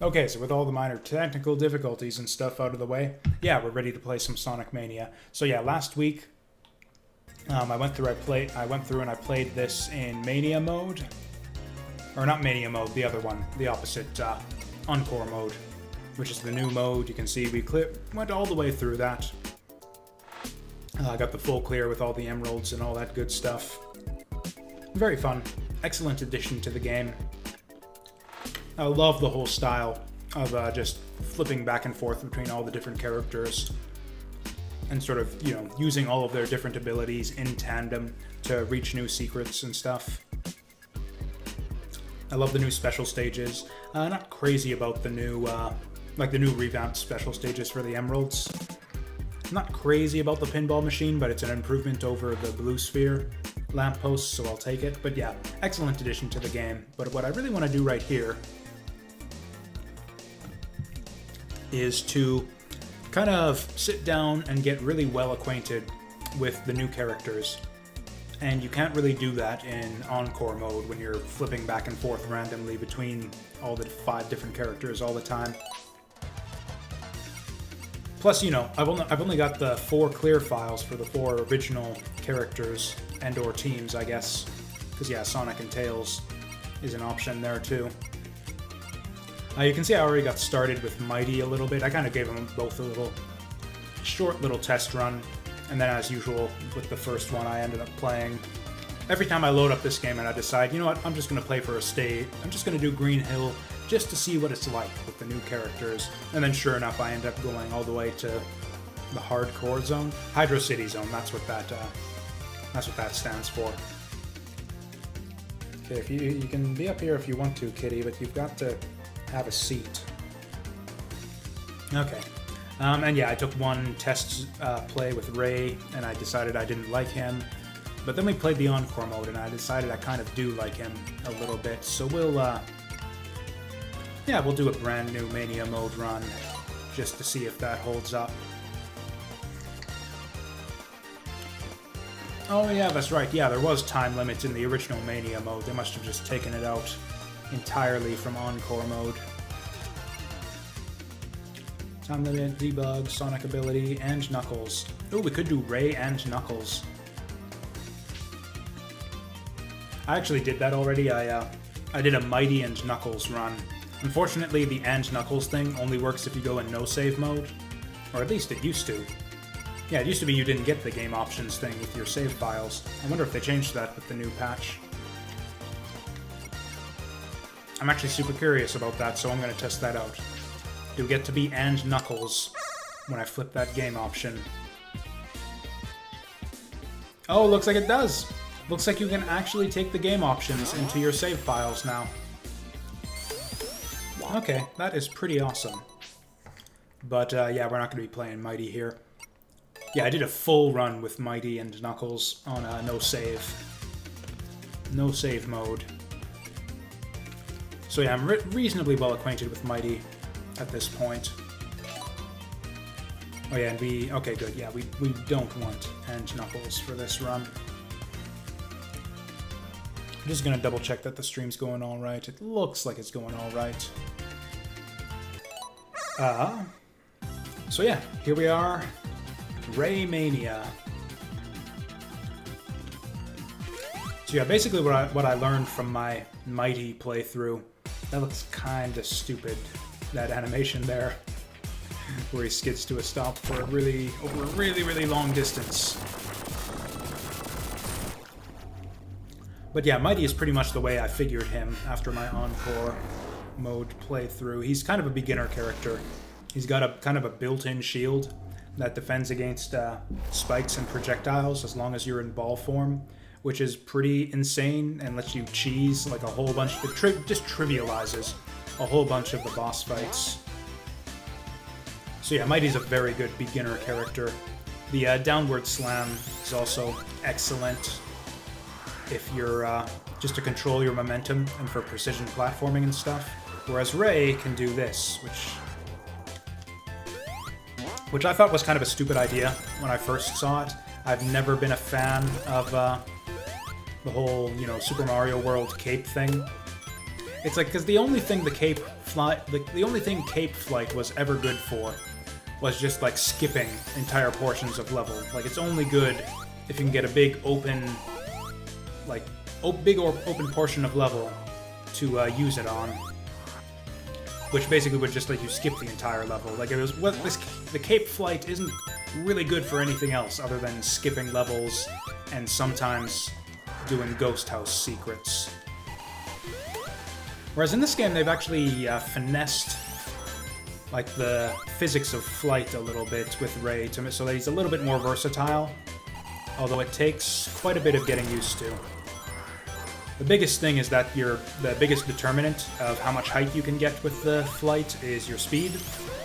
Okay, so with all the minor technical difficulties and stuff out of the way, yeah, we're ready to play some Sonic Mania. So yeah, last week I went through and I played this in Mania Mode, or not Mania Mode, the other one, the opposite, Encore Mode, which is the new mode. You can see we went all the way through that. I got the full clear with all the emeralds and all that good stuff. Very fun, excellent addition to the game. I love the whole style of just flipping back and forth between all the different characters and sort of, you know, using all of their different abilities in tandem to reach new secrets and stuff. I love the new special stages. Not crazy about the new, like the new revamped special stages for the emeralds. Not crazy about the pinball machine, but it's an improvement over the blue sphere lamppost, so I'll take it. But yeah, excellent addition to the game. But what I really want to do right here is to kind of sit down and get really well acquainted with the new characters. And you can't really do that in Encore mode when you're flipping back and forth randomly between all the 5 different characters all the time. Plus, you know, I've only got the 4 clear files for the 4 original characters and or teams, I guess. Because yeah, Sonic and Tails is an option there too. You can see I already got started with Mighty a little bit. I kind of gave them both a short little test run. And then as usual, with the first one, I ended up playing. Every time I load up this game and I decide, you know what, I'm just going to play for a stage. I'm just going to do Green Hill just to see what it's like with the new characters. And then sure enough, I end up going all the way to the hardcore zone. Hydro City zone, that's what that stands for. Okay, if you can be up here if you want to, Kitty, but you've got to have a seat. Okay. And yeah, I took one test play with Ray, and I decided I didn't like him. But then we played the Encore mode, and I decided I kind of do like him a little bit. So we'll do a brand new Mania mode run, just to see if that holds up. Oh yeah, that's right. Yeah, there was time limits in the original Mania mode. They must have just taken it out entirely from Encore mode. Time limit, debug, Sonic ability, and Knuckles. Oh, we could do Ray and Knuckles. I actually did that already. I did a Mighty and Knuckles run. Unfortunately, the and Knuckles thing only works if you go in no save mode. Or at least it used to. Yeah, it used to be you didn't get the game options thing with your save files. I wonder if they changed that with the new patch. I'm actually super curious about that, so I'm going to test that out. Do we get to be and Knuckles when I flip that game option? Oh, looks like it does! Looks like you can actually take the game options into your save files now. Okay, that is pretty awesome. But yeah, we're not going to be playing Mighty here. Yeah, I did a full run with Mighty and Knuckles on no save mode. So yeah, I'm reasonably well acquainted with Mighty at this point. Oh yeah, and okay, good, yeah, we don't want and Knuckles for this run. I'm just gonna double check that the stream's going all right. It looks like it's going all right. So yeah, here we are, Ray Mania. So yeah, basically what I learned from my Mighty playthrough. That looks kinda stupid, that animation there, where he skids to a stop for over a really long distance. But yeah, Mighty is pretty much the way I figured him after my Encore mode playthrough. He's kind of a beginner character. He's got a kind of a built-in shield that defends against spikes and projectiles as long as you're in ball form, which is pretty insane and lets you cheese like a whole bunch. It just trivializes a whole bunch of the boss fights. So yeah, Mighty's a very good beginner character. The downward slam is also excellent if you're just to control your momentum and for precision platforming and stuff. Whereas Ray can do this, which I thought was kind of a stupid idea when I first saw it. I've never been a fan of the whole, you know, Super Mario World cape thing. It's like, because the only thing the only thing cape flight was ever good for was just like skipping entire portions of level. Like, it's only good if you can get a big open, like, big or open portion of level to use it on. Which basically would just let you skip the entire level. Like, it was the cape flight isn't really good for anything else other than skipping levels and sometimes doing ghost house secrets. Whereas in this game, they've actually finessed like the physics of flight a little bit with Ray, so that he's a little bit more versatile, although it takes quite a bit of getting used to. The biggest thing is that the biggest determinant of how much height you can get with the flight is your speed,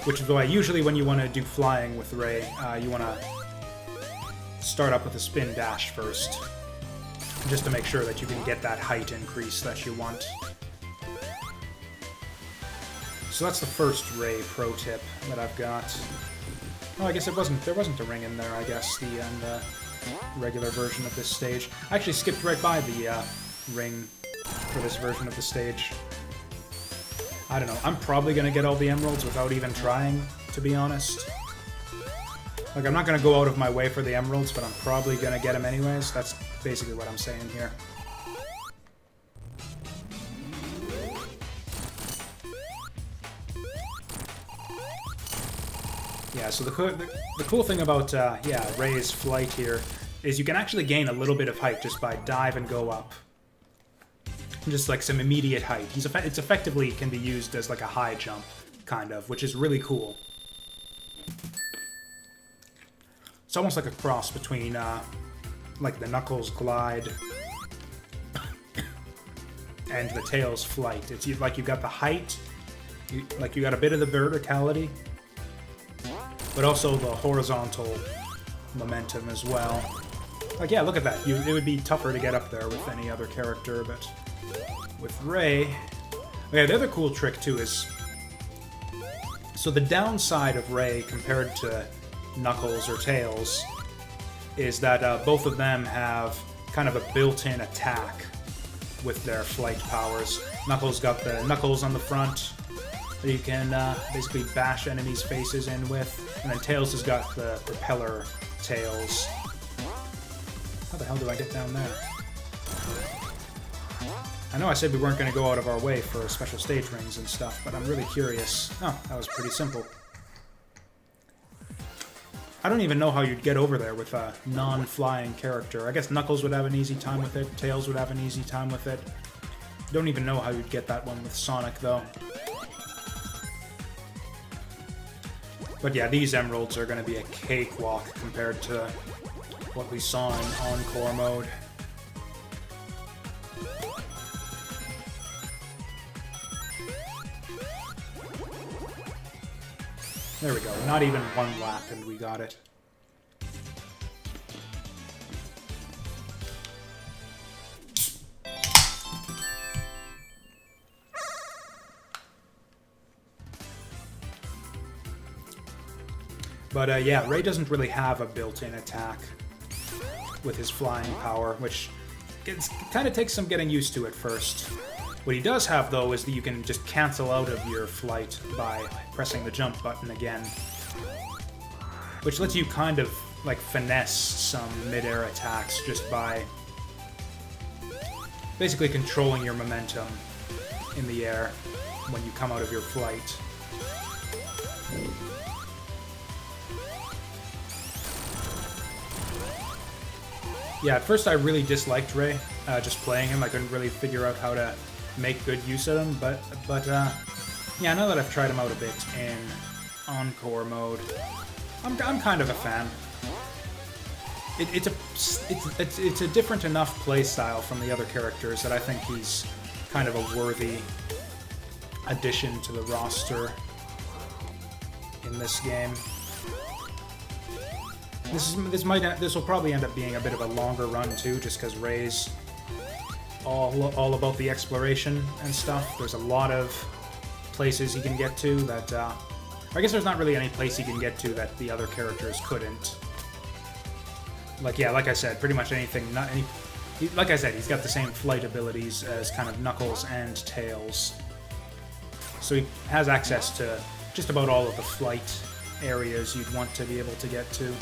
which is why usually when you want to do flying with Ray, you want to start up with a spin dash first, just to make sure that you can get that height increase that you want. So that's the first Ray pro tip that I've got. Oh, I guess there wasn't a ring in there, I guess, the regular version of this stage. I actually skipped right by the ring for this version of the stage. I don't know, I'm probably gonna get all the emeralds without even trying, to be honest. Like, I'm not gonna go out of my way for the emeralds, but I'm probably gonna get them anyways. That's basically what I'm saying here. Yeah, so the cool thing about Ray's flight here is you can actually gain a little bit of height just by dive and go up. Just like some immediate height. It's effectively can be used as like a high jump, kind of, which is really cool. It's almost like a cross between like the Knuckles glide and the Tails flight. It's like you've got the height, you got a bit of the verticality, but also the horizontal momentum as well. Like, yeah, look at that. It would be tougher to get up there with any other character, but with Ray... Okay, the other cool trick, too, is... So the downside of Ray compared to Knuckles or Tails is that both of them have kind of a built-in attack with their flight powers. Knuckles got the knuckles on the front that you can basically bash enemies' faces in with, and then Tails has got the propeller tails. How the hell do I get down there? I know I said we weren't going to go out of our way for special stage rings and stuff, but I'm really curious. Oh, that was pretty simple. I don't even know how you'd get over there with a non-flying character. I guess Knuckles would have an easy time with it, Tails would have an easy time with it. Don't even know how you'd get that one with Sonic, though. But yeah, these emeralds are going to be a cakewalk compared to what we saw in Encore mode. There we go, not even one lap and we got it. But yeah, Ray doesn't really have a built-in attack with his flying power, which kind of takes some getting used to at first. What he does have, though, is that you can just cancel out of your flight by pressing the jump button again, which lets you kind of, like, finesse some mid-air attacks just by basically controlling your momentum in the air when you come out of your flight. Yeah, at first I really disliked Ray, just playing him. I couldn't really figure out how to make good use of him, but yeah, now that I've tried him out a bit in Encore mode, I'm kind of a fan. It's a different enough playstyle from the other characters that I think he's kind of a worthy addition to the roster in this game. This will probably end up being a bit of a longer run too, just because Ray's all about the exploration and stuff. There's a lot of places he can get to that. I guess there's not really any place he can get to that the other characters couldn't. Like, yeah, like I said, pretty much anything. Like I said, he's got the same flight abilities as kind of Knuckles and Tails. So he has access to just about all of the flight areas you'd want to be able to get to.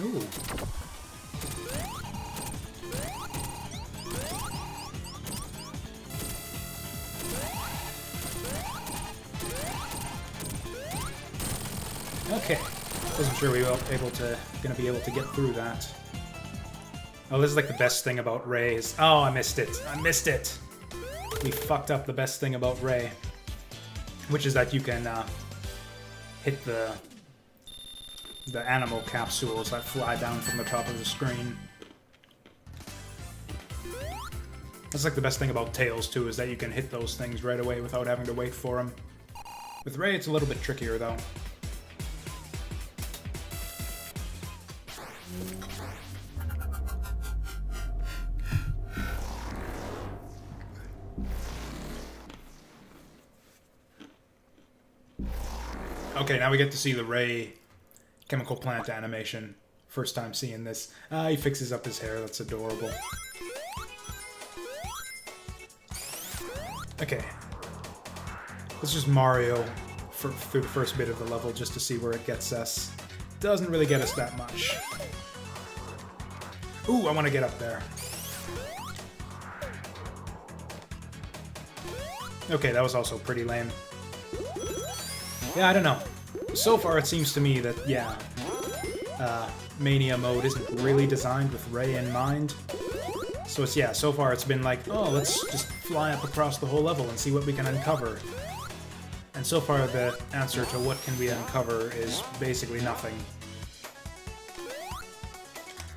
Ooh. Okay. Wasn't sure we were gonna be able to get through that. Oh, this is like the best thing about Ray is... Oh, I missed it. I missed it! We fucked up the best thing about Ray. Which is that you can hit the animal capsules that fly down from the top of the screen. That's like the best thing about Tails, too, is that you can hit those things right away without having to wait for them. With Ray, it's a little bit trickier, though. Okay, now we get to see the Ray chemical plant animation. First time seeing this. He fixes up his hair, that's adorable. Okay. This is Mario through the first bit of the level just to see where it gets us. Doesn't really get us that much. Ooh, I want to get up there. Okay, that was also pretty lame. Yeah, I don't know. So far, it seems to me that, yeah, Mania Mode isn't really designed with Ray in mind. So it's, yeah, so far it's been like, oh, let's just fly up across the whole level and see what we can uncover. And so far, the answer to what can we uncover is basically nothing.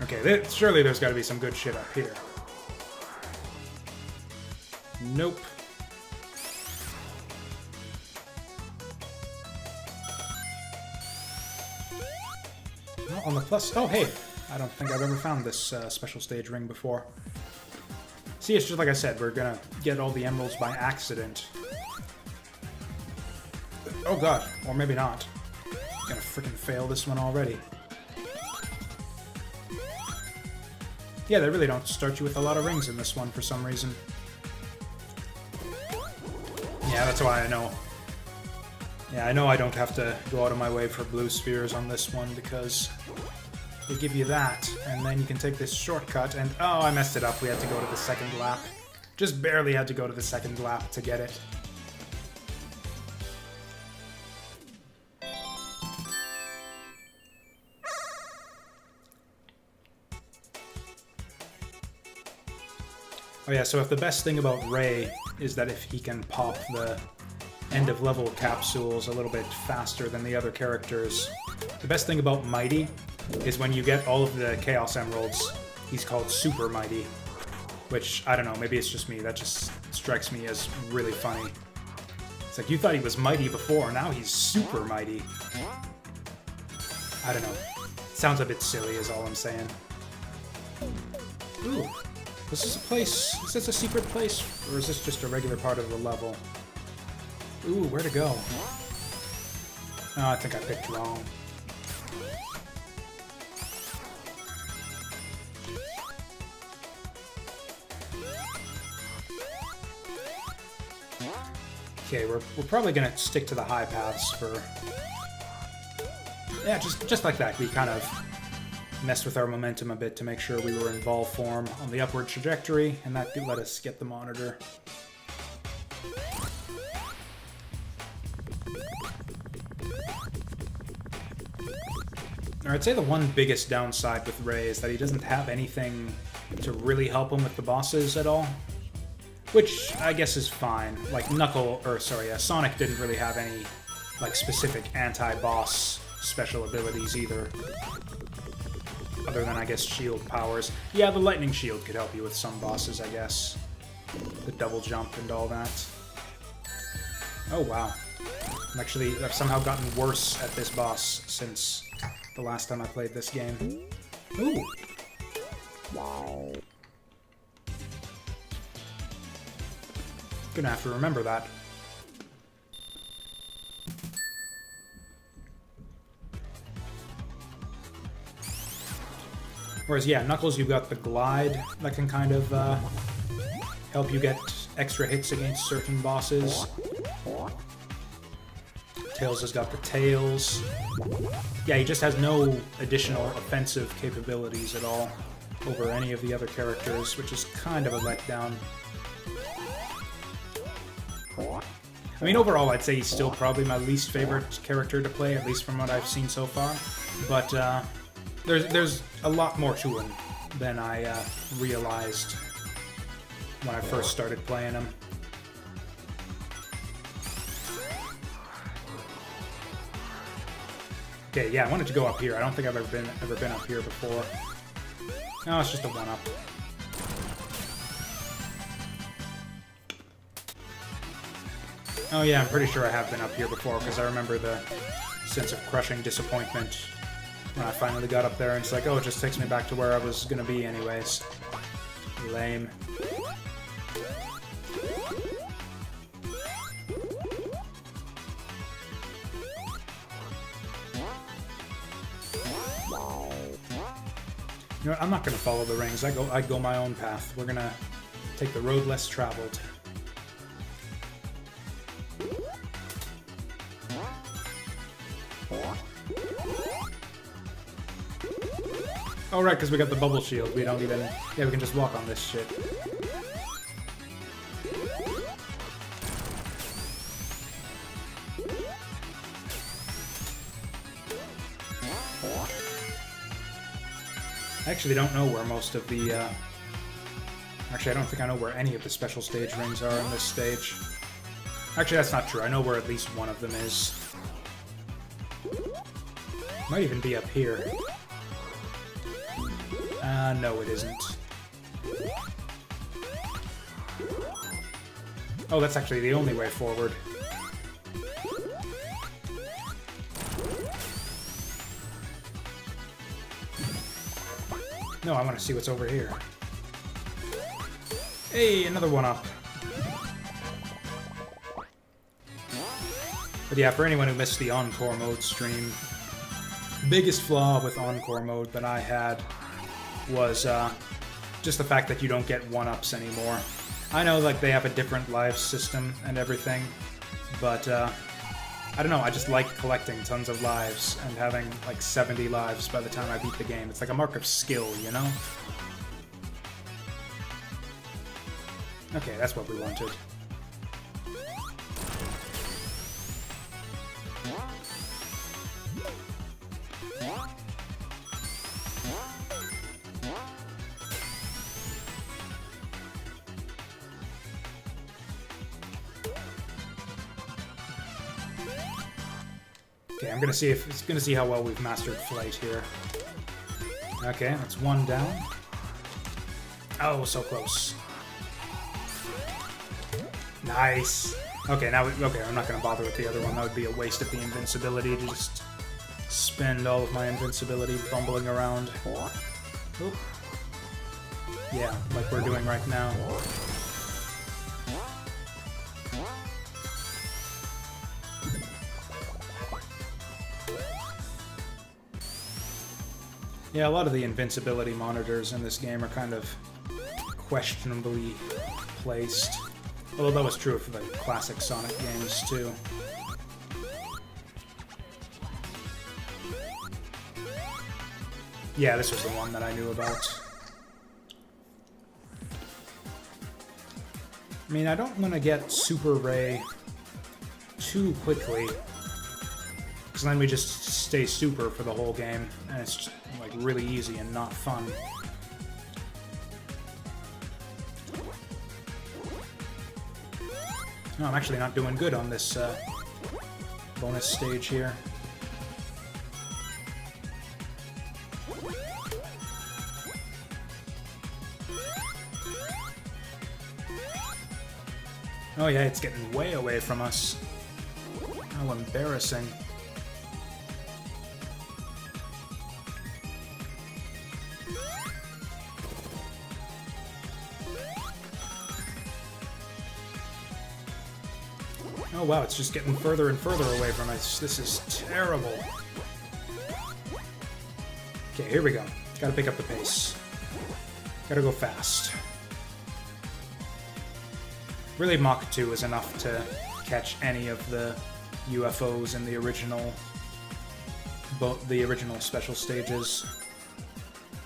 Okay, surely there's got to be some good shit up here. Nope. On the plus... Oh, hey! I don't think I've ever found this special stage ring before. See, it's just like I said, we're gonna get all the emeralds by accident. Oh god, or maybe not. Gonna freaking fail this one already. Yeah, they really don't start you with a lot of rings in this one for some reason. Yeah, that's why I know. Yeah, I know I don't have to go out of my way for blue spheres on this one, because they give you that, and then you can take this shortcut, and oh, I messed it up. We had to go to the second lap. Just barely had to go to the second lap to get it. Oh yeah, so if the best thing about Ray is that if he can pop the end of level capsules a little bit faster than the other characters, the best thing about Mighty is when you get all of the Chaos Emeralds, he's called Super Mighty. Which, I don't know, maybe it's just me, that just strikes me as really funny. It's like, you thought he was mighty before, now he's super mighty. I don't know. Sounds a bit silly is all I'm saying. Ooh. This is a place, is this a secret place? Or is this just a regular part of the level? Ooh, where to go? Oh, I think I picked wrong. Okay, we're probably gonna stick to the high paths for... Yeah, just like that. We kind of messed with our momentum a bit to make sure we were in ball form on the upward trajectory, and that did let us get the monitor. Or I'd say the one biggest downside with Ray is that he doesn't have anything to really help him with the bosses at all. Which I guess is fine. Like Sonic didn't really have any like specific anti-boss special abilities either. Other than I guess shield powers. Yeah, the lightning shield could help you with some bosses, I guess. The double jump and all that. Oh wow. I've somehow gotten worse at this boss since the last time I played this game. Ooh. Wow. Gonna have to remember that. Whereas, yeah, Knuckles, you've got the glide that can kind of help you get extra hits against certain bosses. Tails has got the tails. Yeah, he just has no additional offensive capabilities at all over any of the other characters, which is kind of a letdown. I mean, overall, I'd say he's still probably my least favorite character to play, at least from what I've seen so far. But there's a lot more to him than I realized when I first started playing him. Okay, yeah, I wanted to go up here. I don't think I've ever been up here before. No, it's just a one-up. Oh yeah, I'm pretty sure I have been up here before, because I remember the sense of crushing disappointment when I finally got up there, and it's like, oh, it just takes me back to where I was gonna be anyways. Lame. You know what, I'm not gonna follow the rings. I go my own path. We're gonna take the road less traveled. Oh right, because we got the bubble shield. We don't even... Yeah, we can just walk on this shit. I actually don't know where most of the... Actually, I don't think I know where any of the special stage rings are in this stage. Actually, that's not true. I know where at least one of them is. Might even be up here. No, it isn't. Oh, that's actually the only way forward. No, I want to see what's over here. Hey, another one up. But yeah, for anyone who missed the Encore Mode stream, biggest flaw with Encore Mode that I had was just the fact that you don't get one-ups anymore. I know, like, they have a different life system and everything, but I don't know, I just like collecting tons of lives and having, like, 70 lives by the time I beat the game. It's like a mark of skill, you know? Okay, that's what we wanted. Okay, I'm gonna see how well we've mastered flight here. Okay, that's one down. Oh, so close. Nice. Okay, okay, I'm not gonna bother with the other one. That would be a waste of the invincibility to just spend all of my invincibility bumbling around. Oop. Yeah, like we're doing right now. Yeah, a lot of the invincibility monitors in this game are kind of questionably placed. Although that was true for the classic Sonic games, too. Yeah, this was the one that I knew about. I mean, I don't want to get Super Ray too quickly, because then we just stay super for the whole game, and it's just, like, really easy and not fun. No, I'm actually not doing good on this bonus stage here. Oh yeah, it's getting way away from us. How embarrassing. Oh wow, it's just getting further and further away from us. This is terrible. Okay, here we go. Gotta pick up the pace. Gotta go fast. Really, Mach 2 is enough to catch any of the UFOs in the original special stages.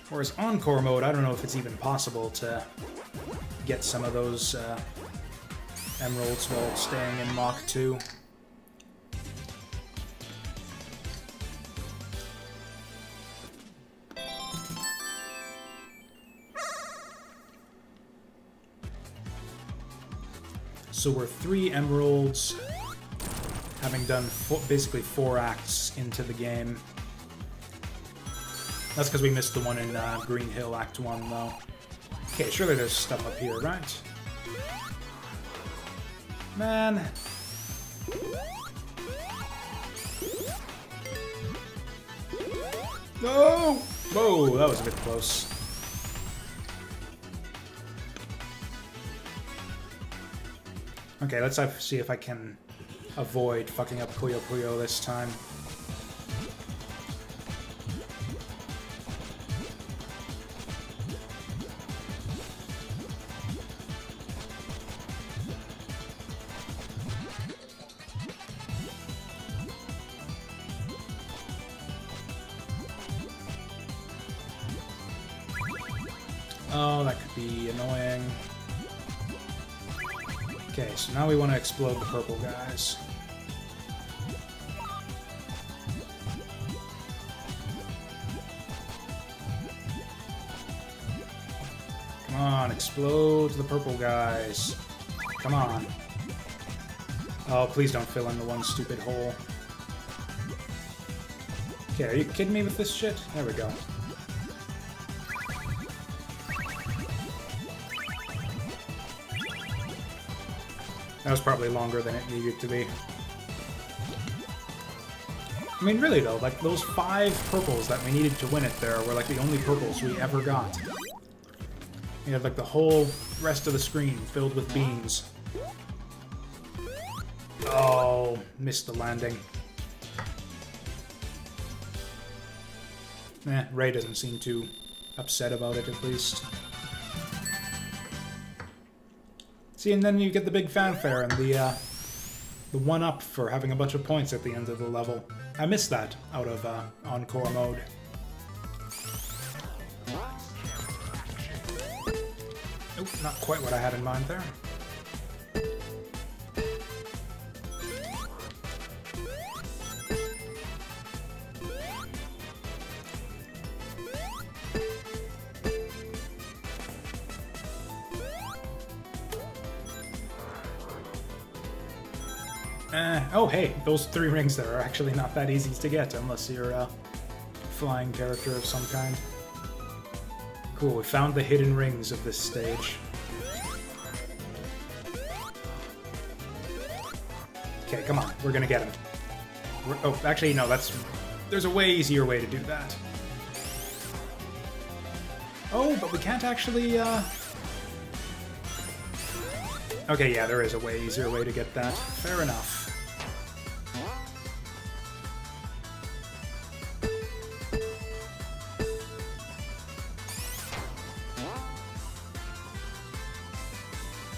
Whereas Encore Mode, I don't know if it's even possible to get some of those emeralds while staying in Mach 2. So we're 3 emeralds, having done basically 4 acts into the game. That's because we missed the one in Green Hill Act 1, though. Okay, surely there's stuff up here, right? Man. No! Whoa, that was a bit close. Okay, let's see if I can avoid fucking up Puyo Puyo this time. Oh, that could be annoying. Okay, so now we want to explode the purple guys. Come on, explode the purple guys. Come on. Oh, please don't fill in the one stupid hole. Okay, are you kidding me with this shit? There we go. That was probably longer than it needed to be. I mean, really though, like, those 5 purples that we needed to win it there were like the only purples we ever got. We had like the whole rest of the screen filled with beans. Oh, missed the landing. Ray doesn't seem too upset about it, at least. See, and then you get the big fanfare and the one-up for having a bunch of points at the end of the level. I missed that out of Encore Mode. Nope, not quite what I had in mind there. Oh hey, those 3 rings there are actually not that easy to get unless you're a flying character of some kind. Cool, we found the hidden rings of this stage. Okay, come on, we're gonna get them. Oh, actually no, there's a way easier way to do that. Oh, but we can't actually, Okay, yeah, there is a way easier way to get that. Fair enough.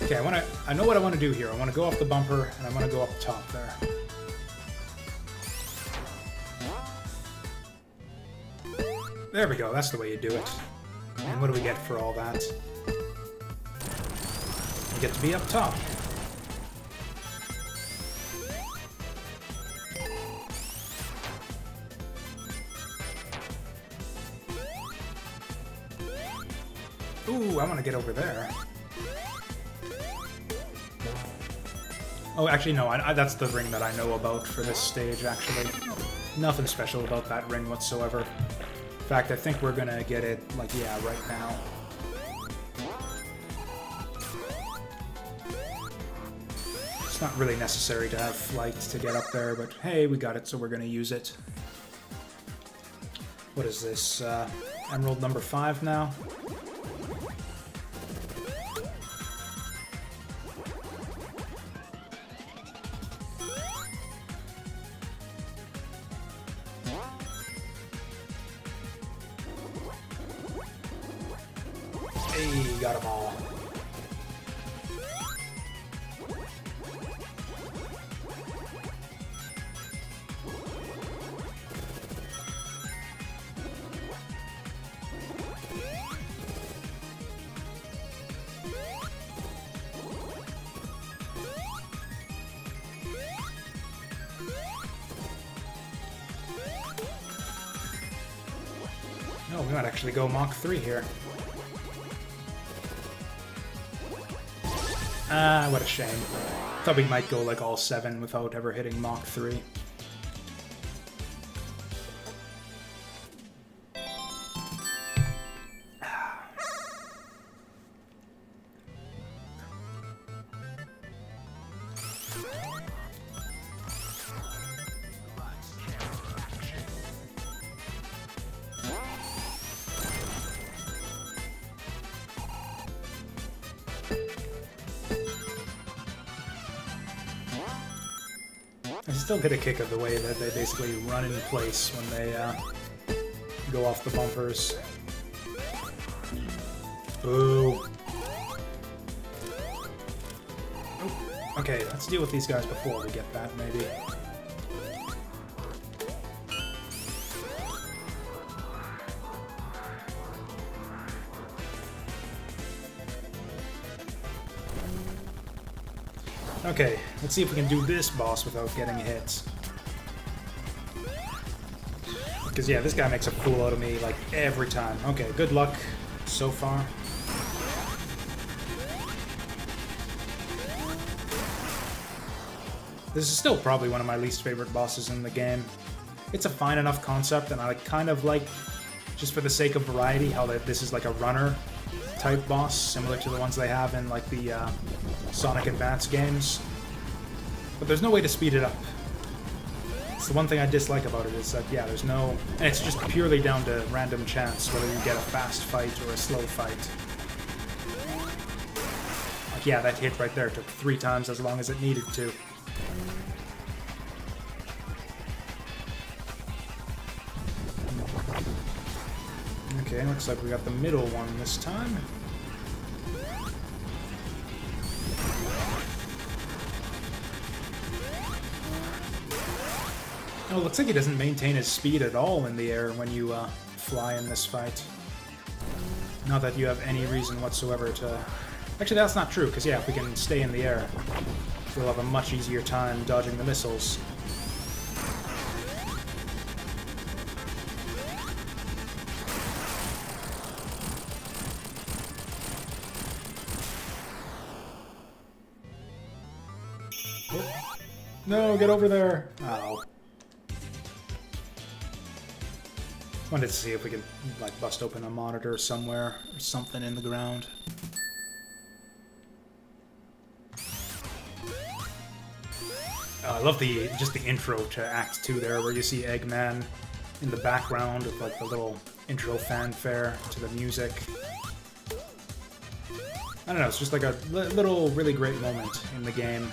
Okay, I know what I want to do here. I want to go off the bumper, and I want to go up top there. There we go, that's the way you do it. And what do we get for all that? We get to be up top. Ooh, I want to get over there. Oh, actually, no, that's the ring that I know about for this stage, actually. Nothing special about that ring whatsoever. In fact, I think we're gonna get it, like, yeah, right now. It's not really necessary to have flight to get up there, but hey, we got it, so we're gonna use it. What is this, Emerald number 5 now? Hey, got them all. No, we might actually go Mach 3 here. Ah, what a shame. Thought we might go like all 7 without ever hitting Mach 3. I still get a kick of the way that they basically run in place when they go off the bumpers. Ooh. Oh, okay, let's deal with these guys before we get that, maybe. Okay, let's see if we can do this boss without getting hit. Because, yeah, this guy makes a fool out of me, like, every time. Okay, good luck so far. This is still probably one of my least favorite bosses in the game. It's a fine enough concept, and I kind of like, just for the sake of variety, how this is like a runner type boss, similar to the ones they have in like the Sonic Advance games. But there's no way to speed it up. It's the one thing I dislike about it, is that, yeah, there's no... And it's just purely down to random chance whether you get a fast fight or a slow fight. Like, yeah, that hit right there took 3 times as long as it needed to. Okay, looks like we got the middle one this time. Oh, looks like he doesn't maintain his speed at all in the air when you fly in this fight. Not that you have any reason whatsoever to... Actually, that's not true, because yeah, if we can stay in the air, we'll have a much easier time dodging the missiles. Oh. No, get over there! Oh. Wanted to see if we could, like, bust open a monitor somewhere, or something in the ground. I love just the intro to Act 2 there, where you see Eggman in the background with, like, the little intro fanfare to the music. I don't know, it's just like a little, really great moment in the game.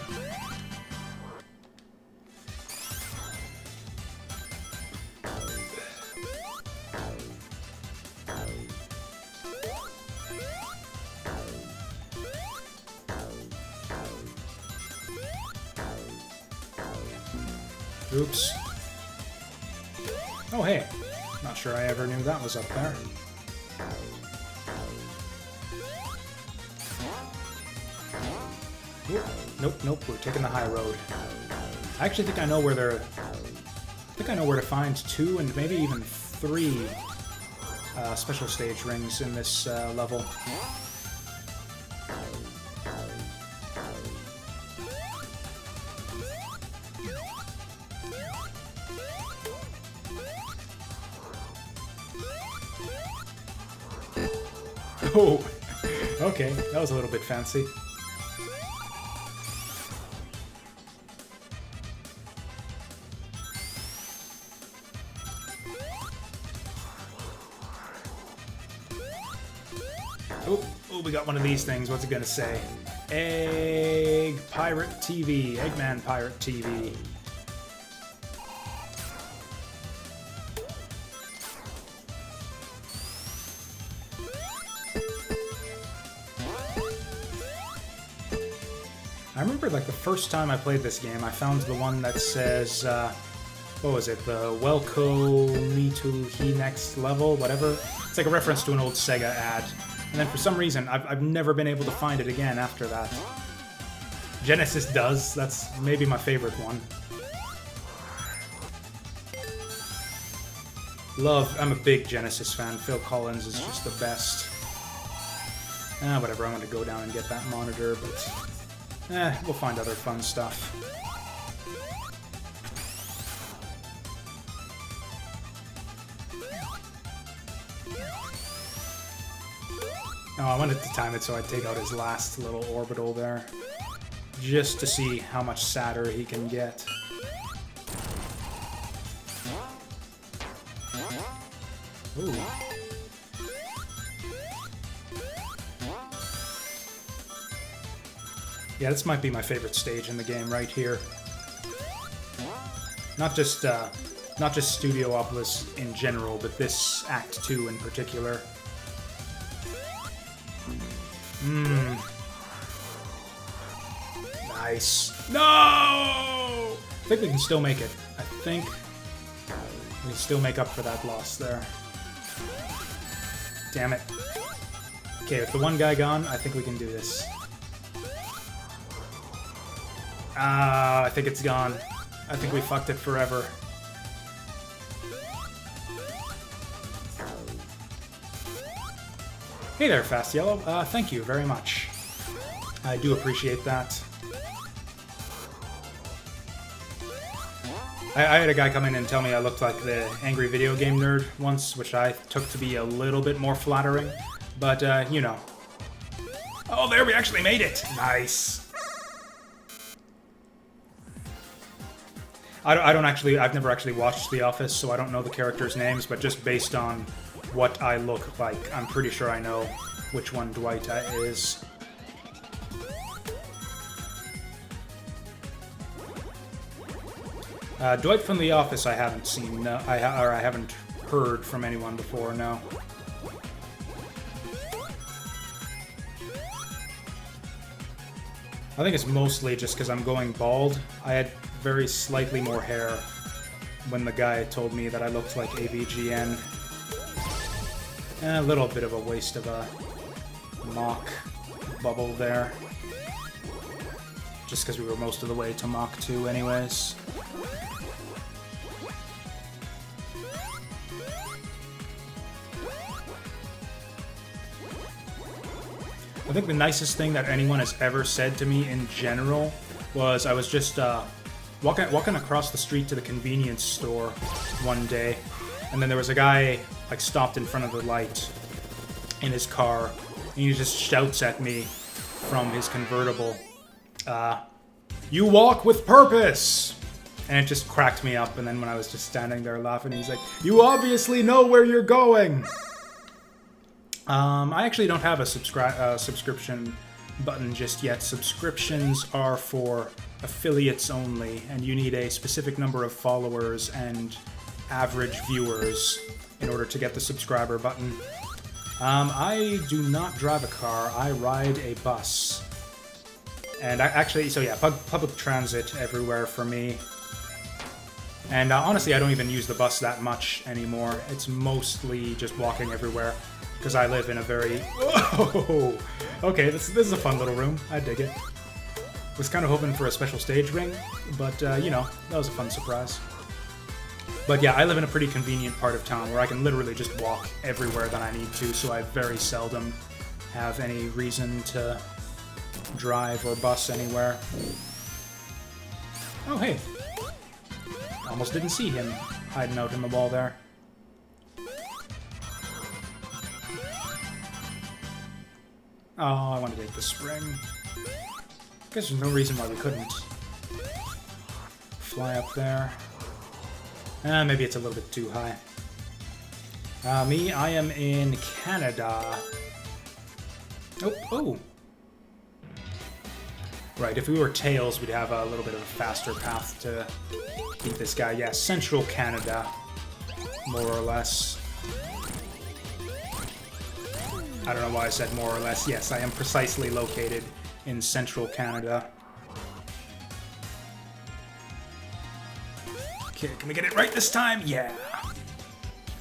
Oops. Oh, hey. Not sure I ever knew that was up there. Ooh. Nope, we're taking the high road. I actually think I know where they're... I think I know where to find 2 and maybe even 3 special stage rings in this level. Oh, okay, that was a little bit fancy. Oh, we got one of these things. What's it gonna say? Egg Pirate TV. Eggman Pirate TV. I remember, like, the first time I played this game, I found the one that says, what was it? The Welcome Me to He Next Level, whatever. It's like a reference to an old Sega ad. And then for some reason, I've never been able to find it again after that. Genesis does. That's maybe my favorite one. I'm a big Genesis fan. Phil Collins is just the best. Whatever, I'm gonna go down and get that monitor, but we'll find other fun stuff. Oh, I wanted to time it so I'd take out his last little orbital there. Just to see how much sadder he can get. Ooh. Yeah, this might be my favorite stage in the game right here. Not just Studiopolis in general, but this Act 2 in particular. Nice. No! I think we can still make it. I think we can still make up for that loss there. Damn it. Okay, with the one guy gone, I think we can do this. I think it's gone. I think we fucked it forever. Hey there, Fast Yellow. Thank you very much. I do appreciate that. I had a guy come in and tell me I looked like the angry video game nerd once, which I took to be a little bit more flattering. But, you know. Oh, there, we actually made it! Nice. I've never actually watched The Office, so I don't know the characters' names, but just based on what I look like, I'm pretty sure I know which one Dwight is. Dwight from The Office I haven't seen, no, I haven't heard from anyone before, no. I think it's mostly just because I'm going bald. I had very slightly more hair when the guy told me that I looked like AVGN. A little bit of a waste of a Mach bubble there. Just because we were most of the way to Mach 2 anyways. I think the nicest thing that anyone has ever said to me in general was I was just walking across the street to the convenience store one day, and then there was a guy like stopped in front of the light in his car, and he just shouts at me from his convertible, "You walk with purpose!" And it just cracked me up, and then when I was just standing there laughing, he's like, "You obviously know where you're going!" I actually don't have a subscription button just yet. Subscriptions are for affiliates only, and you need a specific number of followers and average viewers in order to get the subscriber button. I do not drive a car, I ride a bus. And so yeah, public transit everywhere for me. And honestly, I don't even use the bus that much anymore. It's mostly just walking everywhere. Because I live in a very... Whoa! Okay, this is a fun little room. I dig it. Was kind of hoping for a special stage ring, but, you know, that was a fun surprise. But yeah, I live in a pretty convenient part of town where I can literally just walk everywhere that I need to, so I very seldom have any reason to drive or bus anywhere. Oh, hey. Almost didn't see him hiding out in the wall there. Oh, I want to take the spring. Guess there's no reason why we couldn't. Fly up there. Maybe it's a little bit too high. I am in Canada. Oh. Right, if we were Tails, we'd have a little bit of a faster path to beat this guy. Yeah, Central Canada, more or less. I don't know why I said more or less. Yes, I am precisely located in Central Canada. Okay, can we get it right this time? Yeah.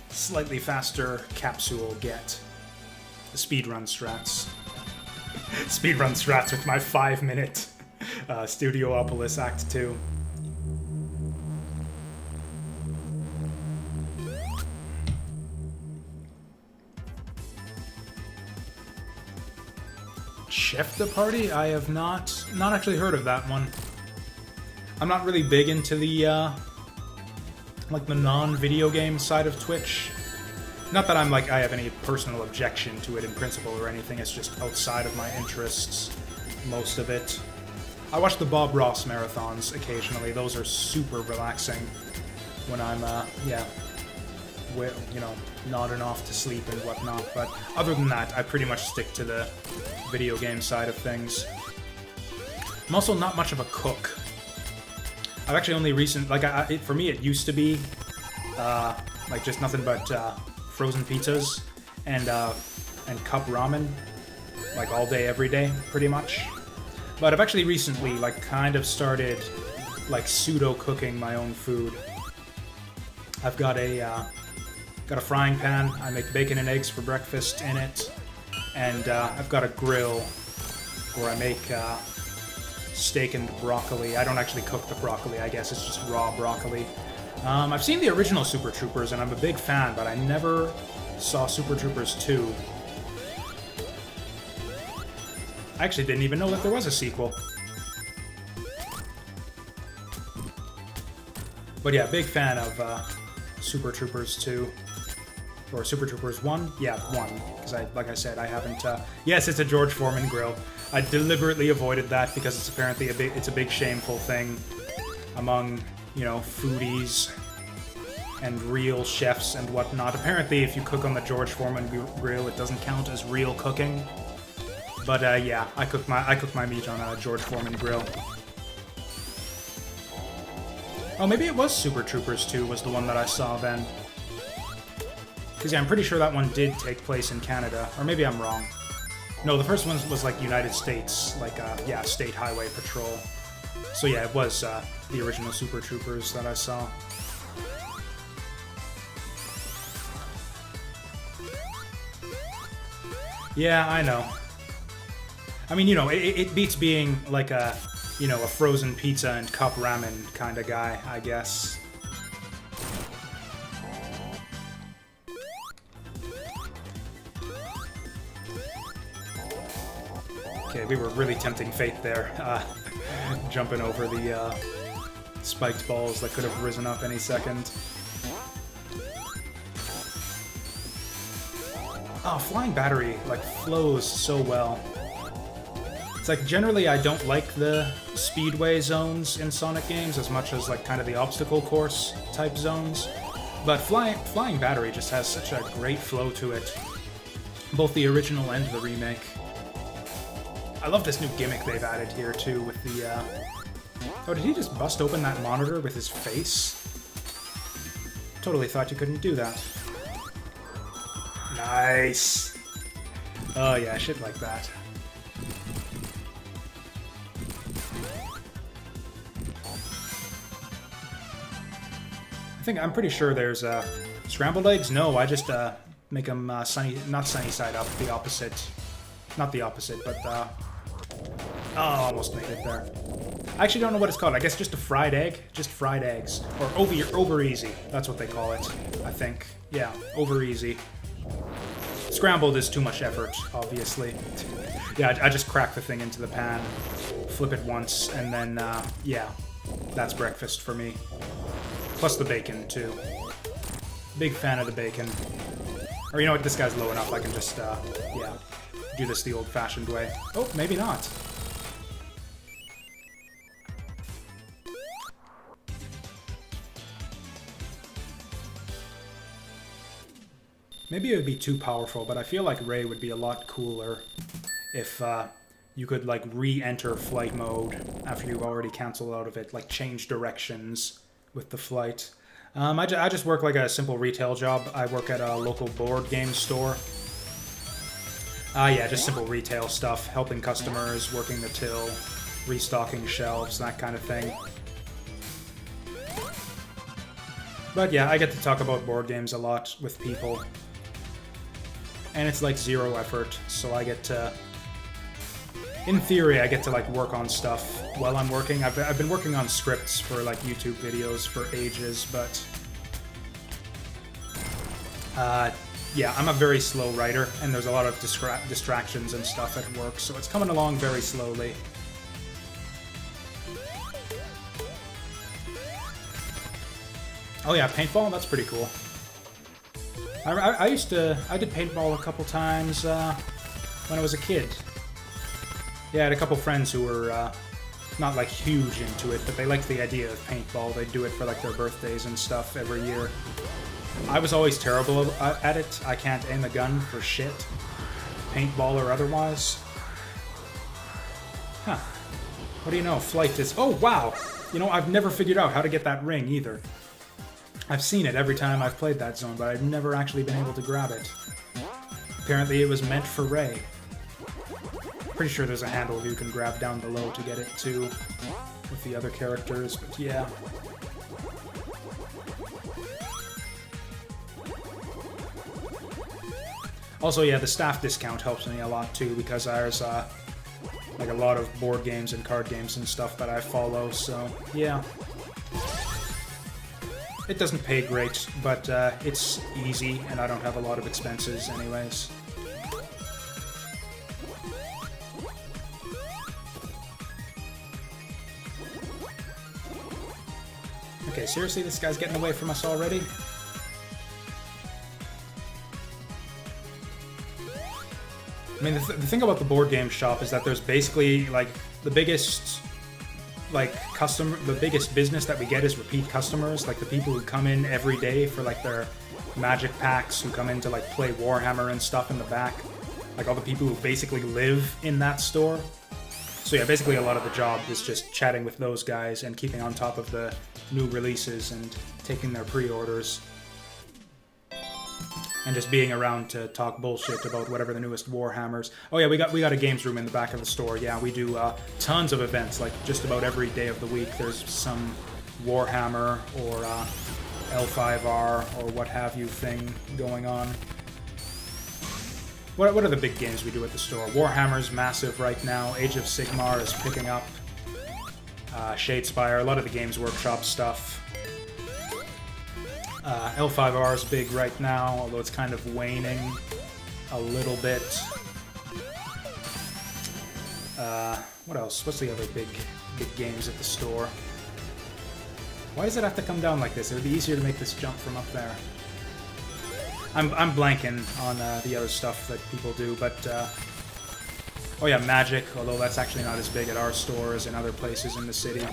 Slightly faster capsule get. The speedrun strats. Speedrun strats with my 5-minute Studiopolis Act 2. Chef the Party? I have not actually heard of that one. I'm not really big into the like the non-video game side of Twitch. Not that I'm like I have any personal objection to it in principle or anything, it's just outside of my interests, most of it. I watch the Bob Ross marathons occasionally, those are super relaxing when I'm, yeah, you know, nodding off to sleep and whatnot, but other than that, I pretty much stick to the video game side of things. I'm also not much of a cook. I've actually only for me it used to be, like just nothing but, frozen pizzas and cup ramen, like all day, every day, pretty much. But I've actually recently, like, kind of started, like, pseudo-cooking my own food. I've got a frying pan. I make bacon and eggs for breakfast in it, and I've got a grill where I make steak and broccoli. I don't actually cook the broccoli. I guess it's just raw broccoli. I've seen the original Super Troopers, and I'm a big fan, but I never saw Super Troopers 2. I actually didn't even know that there was a sequel. But yeah, big fan of Super Troopers 2. Or Super Troopers 1? Yeah, 1. Because like I said, I haven't... Yes, it's a George Foreman grill. I deliberately avoided that because it's apparently it's a big shameful thing among... you know, foodies and real chefs and whatnot. Apparently, if you cook on the George Foreman grill, it doesn't count as real cooking. But yeah, I cook my meat on a George Foreman grill. Oh, maybe it was Super Troopers 2 was the one that I saw then. Because yeah, I'm pretty sure that one did take place in Canada, or maybe I'm wrong. No, the first one was like United States, like yeah, State Highway Patrol. So yeah, it was the original Super Troopers that I saw. Yeah, I know. I mean, you know, it beats being like a, you know, a frozen pizza and cup ramen kind of guy, I guess. Okay, we were really tempting fate there. Jumping over the spiked balls that could have risen up any second. Oh, Flying Battery, like, flows so well. It's like, generally I don't like the speedway zones in Sonic games as much as, like, kind of the obstacle course type zones. But Flying Battery just has such a great flow to it. Both the original and the remake. I love this new gimmick they've added here, too, with the, Oh, did he just bust open that monitor with his face? Totally thought you couldn't do that. Nice! Oh yeah, shit like that. I'm pretty sure there's, scrambled eggs? No, I just, make them, not sunny side up, the opposite. Not the opposite, but, oh, almost made it there. I actually don't know what it's called. I guess just a fried egg? Just fried eggs. Or over easy. That's what they call it, I think. Yeah, over easy. Scrambled is too much effort, obviously. Yeah, I just crack the thing into the pan, flip it once, and then, yeah, that's breakfast for me. Plus the bacon, too. Big fan of the bacon. Or you know what, this guy's low enough, I can just, yeah, do this the old-fashioned way. Oh, maybe not. Maybe it would be too powerful, but I feel like Ray would be a lot cooler if you could, like, re-enter flight mode after you've already canceled out of it, like, change directions with the flight. I just work like a simple retail job. I work at a local board game store. Yeah, just simple retail stuff, helping customers, working the till, restocking shelves, that kind of thing. But yeah, I get to talk about board games a lot with people. And it's like 0 effort, so I get to... In theory, I get to like work on stuff while I'm working. I've been working on scripts for like YouTube videos for ages, but... yeah, I'm a very slow writer, and there's a lot of distractions and stuff at work, so it's coming along very slowly. Oh yeah, paintball? That's pretty cool. I did paintball a couple times when I was a kid. Yeah, I had a couple friends who were not like huge into it, but they liked the idea of paintball. They'd do it for like their birthdays and stuff every year. I was always terrible at it. I can't aim a gun for shit, paintball or otherwise. Huh. What do you know? Flight is... Oh, wow! You know, I've never figured out how to get that ring either. I've seen it every time I've played that zone, but I've never actually been able to grab it. Apparently it was meant for Ray. Pretty sure there's a handle you can grab down below to get it too, with the other characters, but yeah. Also, yeah, the staff discount helps me a lot too, because there's like a lot of board games and card games and stuff that I follow, so yeah. It doesn't pay great, but it's easy, and I don't have a lot of expenses anyways. Okay, seriously, this guy's getting away from us already? I mean, the thing about the board game shop is that there's basically, like, the biggest business that we get is repeat customers, like the people who come in every day for, like, their magic packs, who come in to, like, play Warhammer and stuff in the back. Like, all the people who basically live in that store. So yeah, basically a lot of the job is just chatting with those guys and keeping on top of the new releases and taking their pre-orders. And just being around to talk bullshit about whatever the newest Warhammers. Oh yeah, we got a games room in the back of the store. Yeah, we do tons of events, like just about every day of the week. There's some Warhammer or L5R or what have you thing going on. What are the big games we do at the store? Warhammer's massive right now. Age of Sigmar is picking up. Shadespire, a lot of the Games Workshop stuff. L5R is big right now, although it's kind of waning a little bit. What else? What's the other big games at the store? Why does it have to come down like this? It would be easier to make this jump from up there. I'm blanking on the other stuff that people do, but oh yeah, Magic, although that's actually not as big at our store as in other places in the city.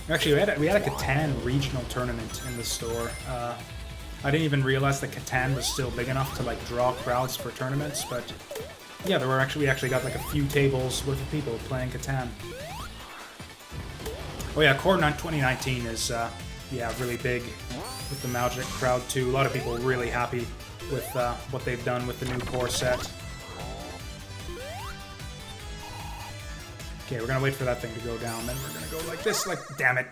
Actually, we had a Catan regional tournament in the store. I didn't even realize that Catan was still big enough to like draw crowds for tournaments, but yeah, we actually got like a few tables worth of people playing Catan. Oh yeah, Core 2019 is yeah, really big with the Magic crowd too. A lot of people really happy with what they've done with the new Core set. Okay, we're gonna wait for that thing to go down, then we're gonna go like this, like, damn it.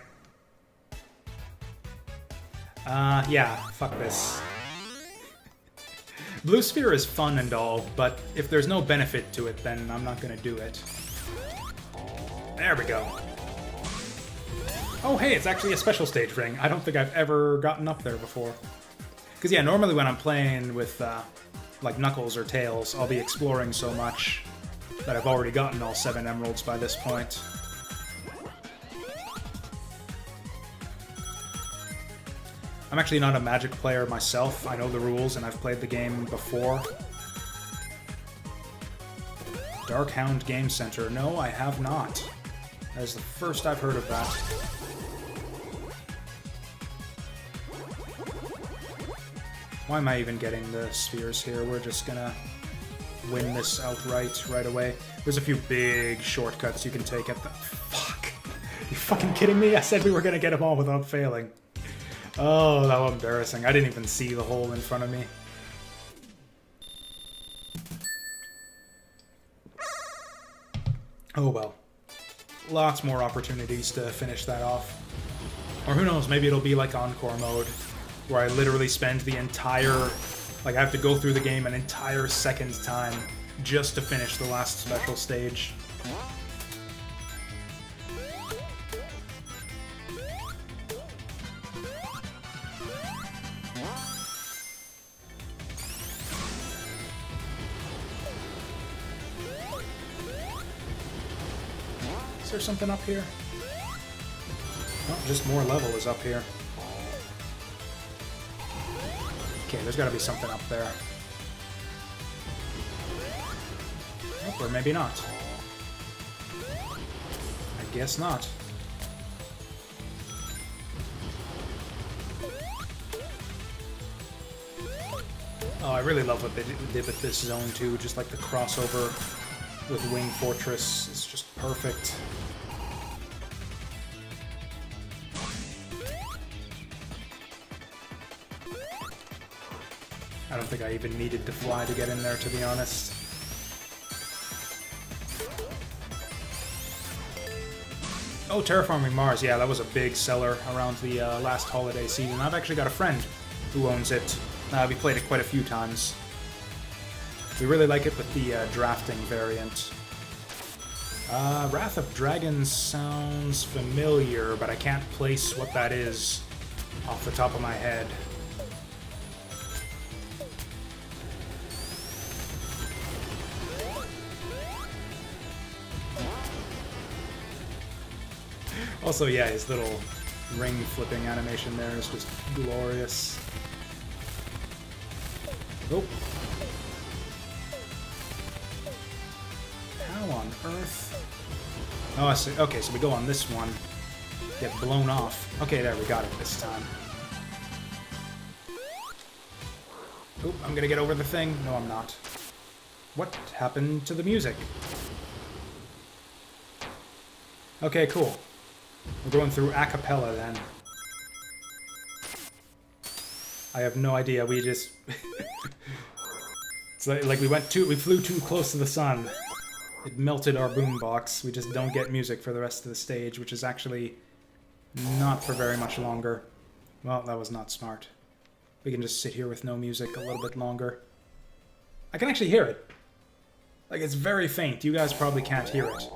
Yeah, fuck this. Blue Sphere is fun and all, but if there's no benefit to it, then I'm not gonna do it. There we go. Oh hey, it's actually a special stage ring. I don't think I've ever gotten up there before. Because yeah, normally when I'm playing with, like, Knuckles or Tails, I'll be exploring so much that I've already gotten all 7 emeralds by this point. I'm actually not a Magic player myself. I know the rules and I've played the game before. Darkhound Game Center. No, I have not. That is the first I've heard of that. Why am I even getting the spheres here? We're just gonna win this outright right away. There's a few big shortcuts you can take at the... Fuck! You fucking kidding me? I said we were gonna get them all without failing. Oh, that was embarrassing. I didn't even see the hole in front of me. Oh well. lots more opportunities to finish that off. Or who knows, maybe it'll be like Encore mode, where I literally spend the entire... Like, I have to go through the game an entire second time just to finish the last special stage. Is there something up here? No, just more level is up here. Okay, there's gotta be something up there. Nope, or maybe not. I guess not. Oh, I really love what they did with this zone too, just like the crossover with Wing Fortress. It's just perfect. I don't think I even needed to fly to get in there, to be honest. Oh, Terraforming Mars. Yeah, that was a big seller around the last holiday season. I've actually got a friend who owns it. We played it quite a few times. We really like it with the drafting variant. Wrath of Dragons sounds familiar, but I can't place what that is off the top of my head. Also, yeah, his little ring flipping animation there is just glorious. Oh. How on earth? Oh, I see. Okay, so we go on this one. Get blown off. Okay, there, we got it this time. Oop, I'm gonna get over the thing. No, I'm not. What happened to the music? Okay, cool. We're going through a cappella then. I have no idea. We just... It's like we flew too close to the sun. It melted our boombox. We just don't get music for the rest of the stage, which is actually not for very much longer. Well, that was not smart. We can just sit here with no music a little bit longer. I can actually hear it. Like, it's very faint. You guys probably can't hear it.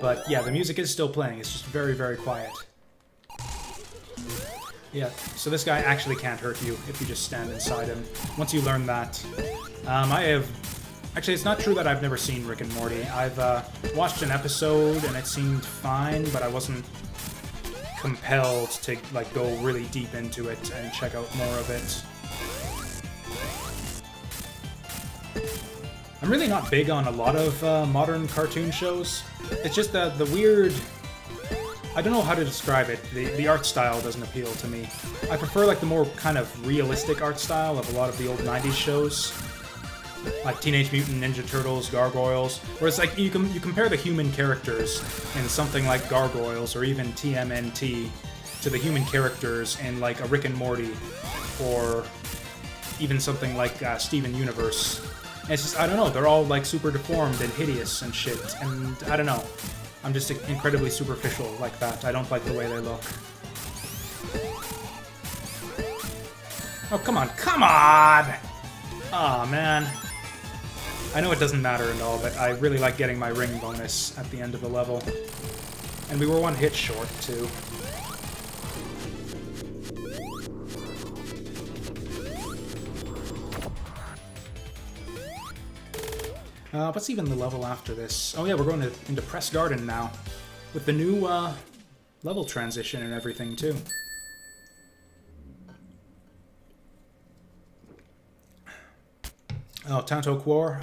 But yeah, the music is still playing. It's just very, very quiet. Yeah, so this guy actually can't hurt you if you just stand inside him. Once you learn that. I have... Actually, it's not true that I've never seen Rick and Morty. I've watched an episode and it seemed fine, but I wasn't compelled to like go really deep into it and check out more of it. I'm really not big on a lot of modern cartoon shows. It's just the weird... I don't know how to describe it. The art style doesn't appeal to me. I prefer like the more kind of realistic art style of a lot of the old 90s shows. Like Teenage Mutant Ninja Turtles, Gargoyles, where it's like you compare the human characters in something like Gargoyles or even TMNT to the human characters in like a Rick and Morty or even something like Steven Universe. And it's just, I don't know, they're all like super deformed and hideous and shit, and I don't know. I'm just incredibly superficial like that. I don't like the way they look. Oh, come on, come on! Aw, man. I know it doesn't matter and all, but I really like getting my ring bonus at the end of the level. And we were one hit short, too. What's even the level after this? Oh yeah, we're going into Press Garden now. With the new level transition and everything, too. Oh, Tanto Quor.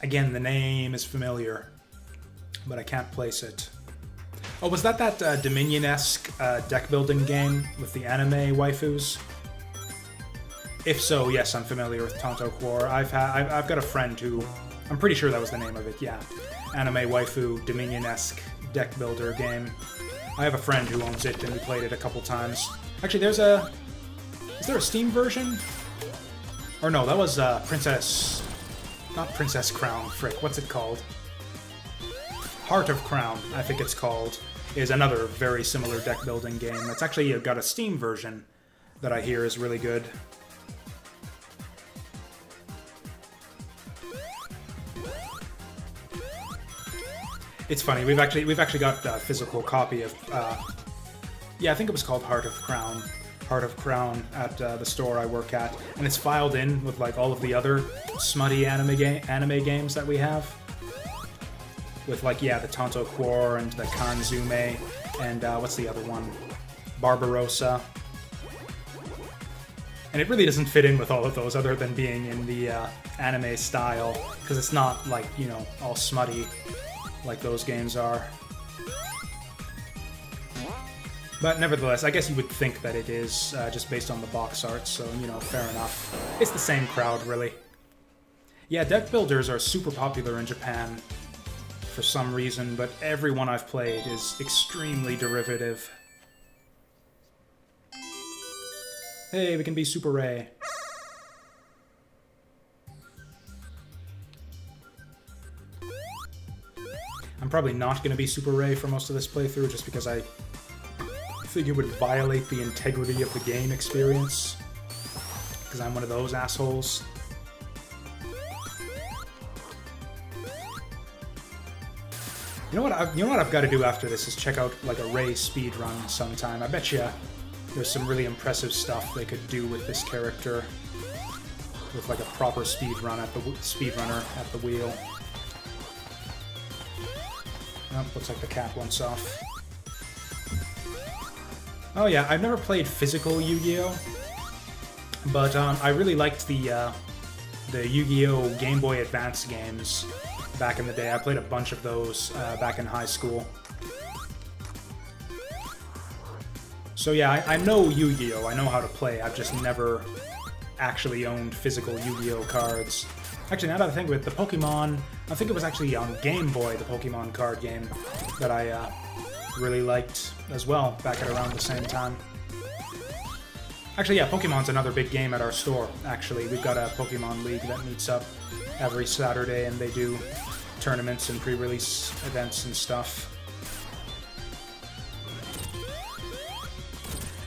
Again, the name is familiar, but I can't place it. Oh, was that Dominion-esque deck-building game with the anime waifus? If so, yes, I'm familiar with Tanto Quor. I've got a friend who... I'm pretty sure that was the name of it, yeah. Anime waifu, Dominion-esque deck-builder game. I have a friend who owns it, and we played it a couple times. Actually, there's a... Is there a Steam version? Or no, that was Princess... Not Princess Crown, frick. What's it called? Heart of Crown, I think it's called, is another very similar deck building game. That's actually got a Steam version that I hear is really good. It's funny, we've actually got a physical copy of yeah, I think it was called Heart of Crown at the store I work at, and it's filed in with like all of the other smutty anime games that we have. With like, yeah, the Tanto Quor and the Kanzume, and what's the other one? Barbarossa. And it really doesn't fit in with all of those other than being in the anime style, because it's not like, you know, all smutty like those games are. But nevertheless, I guess you would think that it is, just based on the box art, so, you know, fair enough. It's the same crowd, really. Yeah, deck builders are super popular in Japan for some reason, but everyone I've played is extremely derivative. Hey, we can be Super Ray. I'm probably not going to be Super Ray for most of this playthrough, just because I think it would violate the integrity of the game experience, because I'm one of those assholes. You know what I've got to do after this is check out like a Ray speedrun sometime. I bet you there's some really impressive stuff they could do with this character, with like a proper speedrunner at the wheel. Oh, looks like the cat wants off. Oh yeah, I've never played physical Yu-Gi-Oh, but I really liked the Yu-Gi-Oh Game Boy Advance games back in the day. I played a bunch of those back in high school. So yeah, I know Yu-Gi-Oh! I know how to play. I've just never actually owned physical Yu-Gi-Oh! Cards. Actually, now that I think of it, the Pokemon... I think it was actually on Game Boy, the Pokemon card game, that I really liked as well, back at around the same time. Actually, yeah, Pokemon's another big game at our store, actually. We've got a Pokemon League that meets up every Saturday, and they do tournaments and pre-release events and stuff.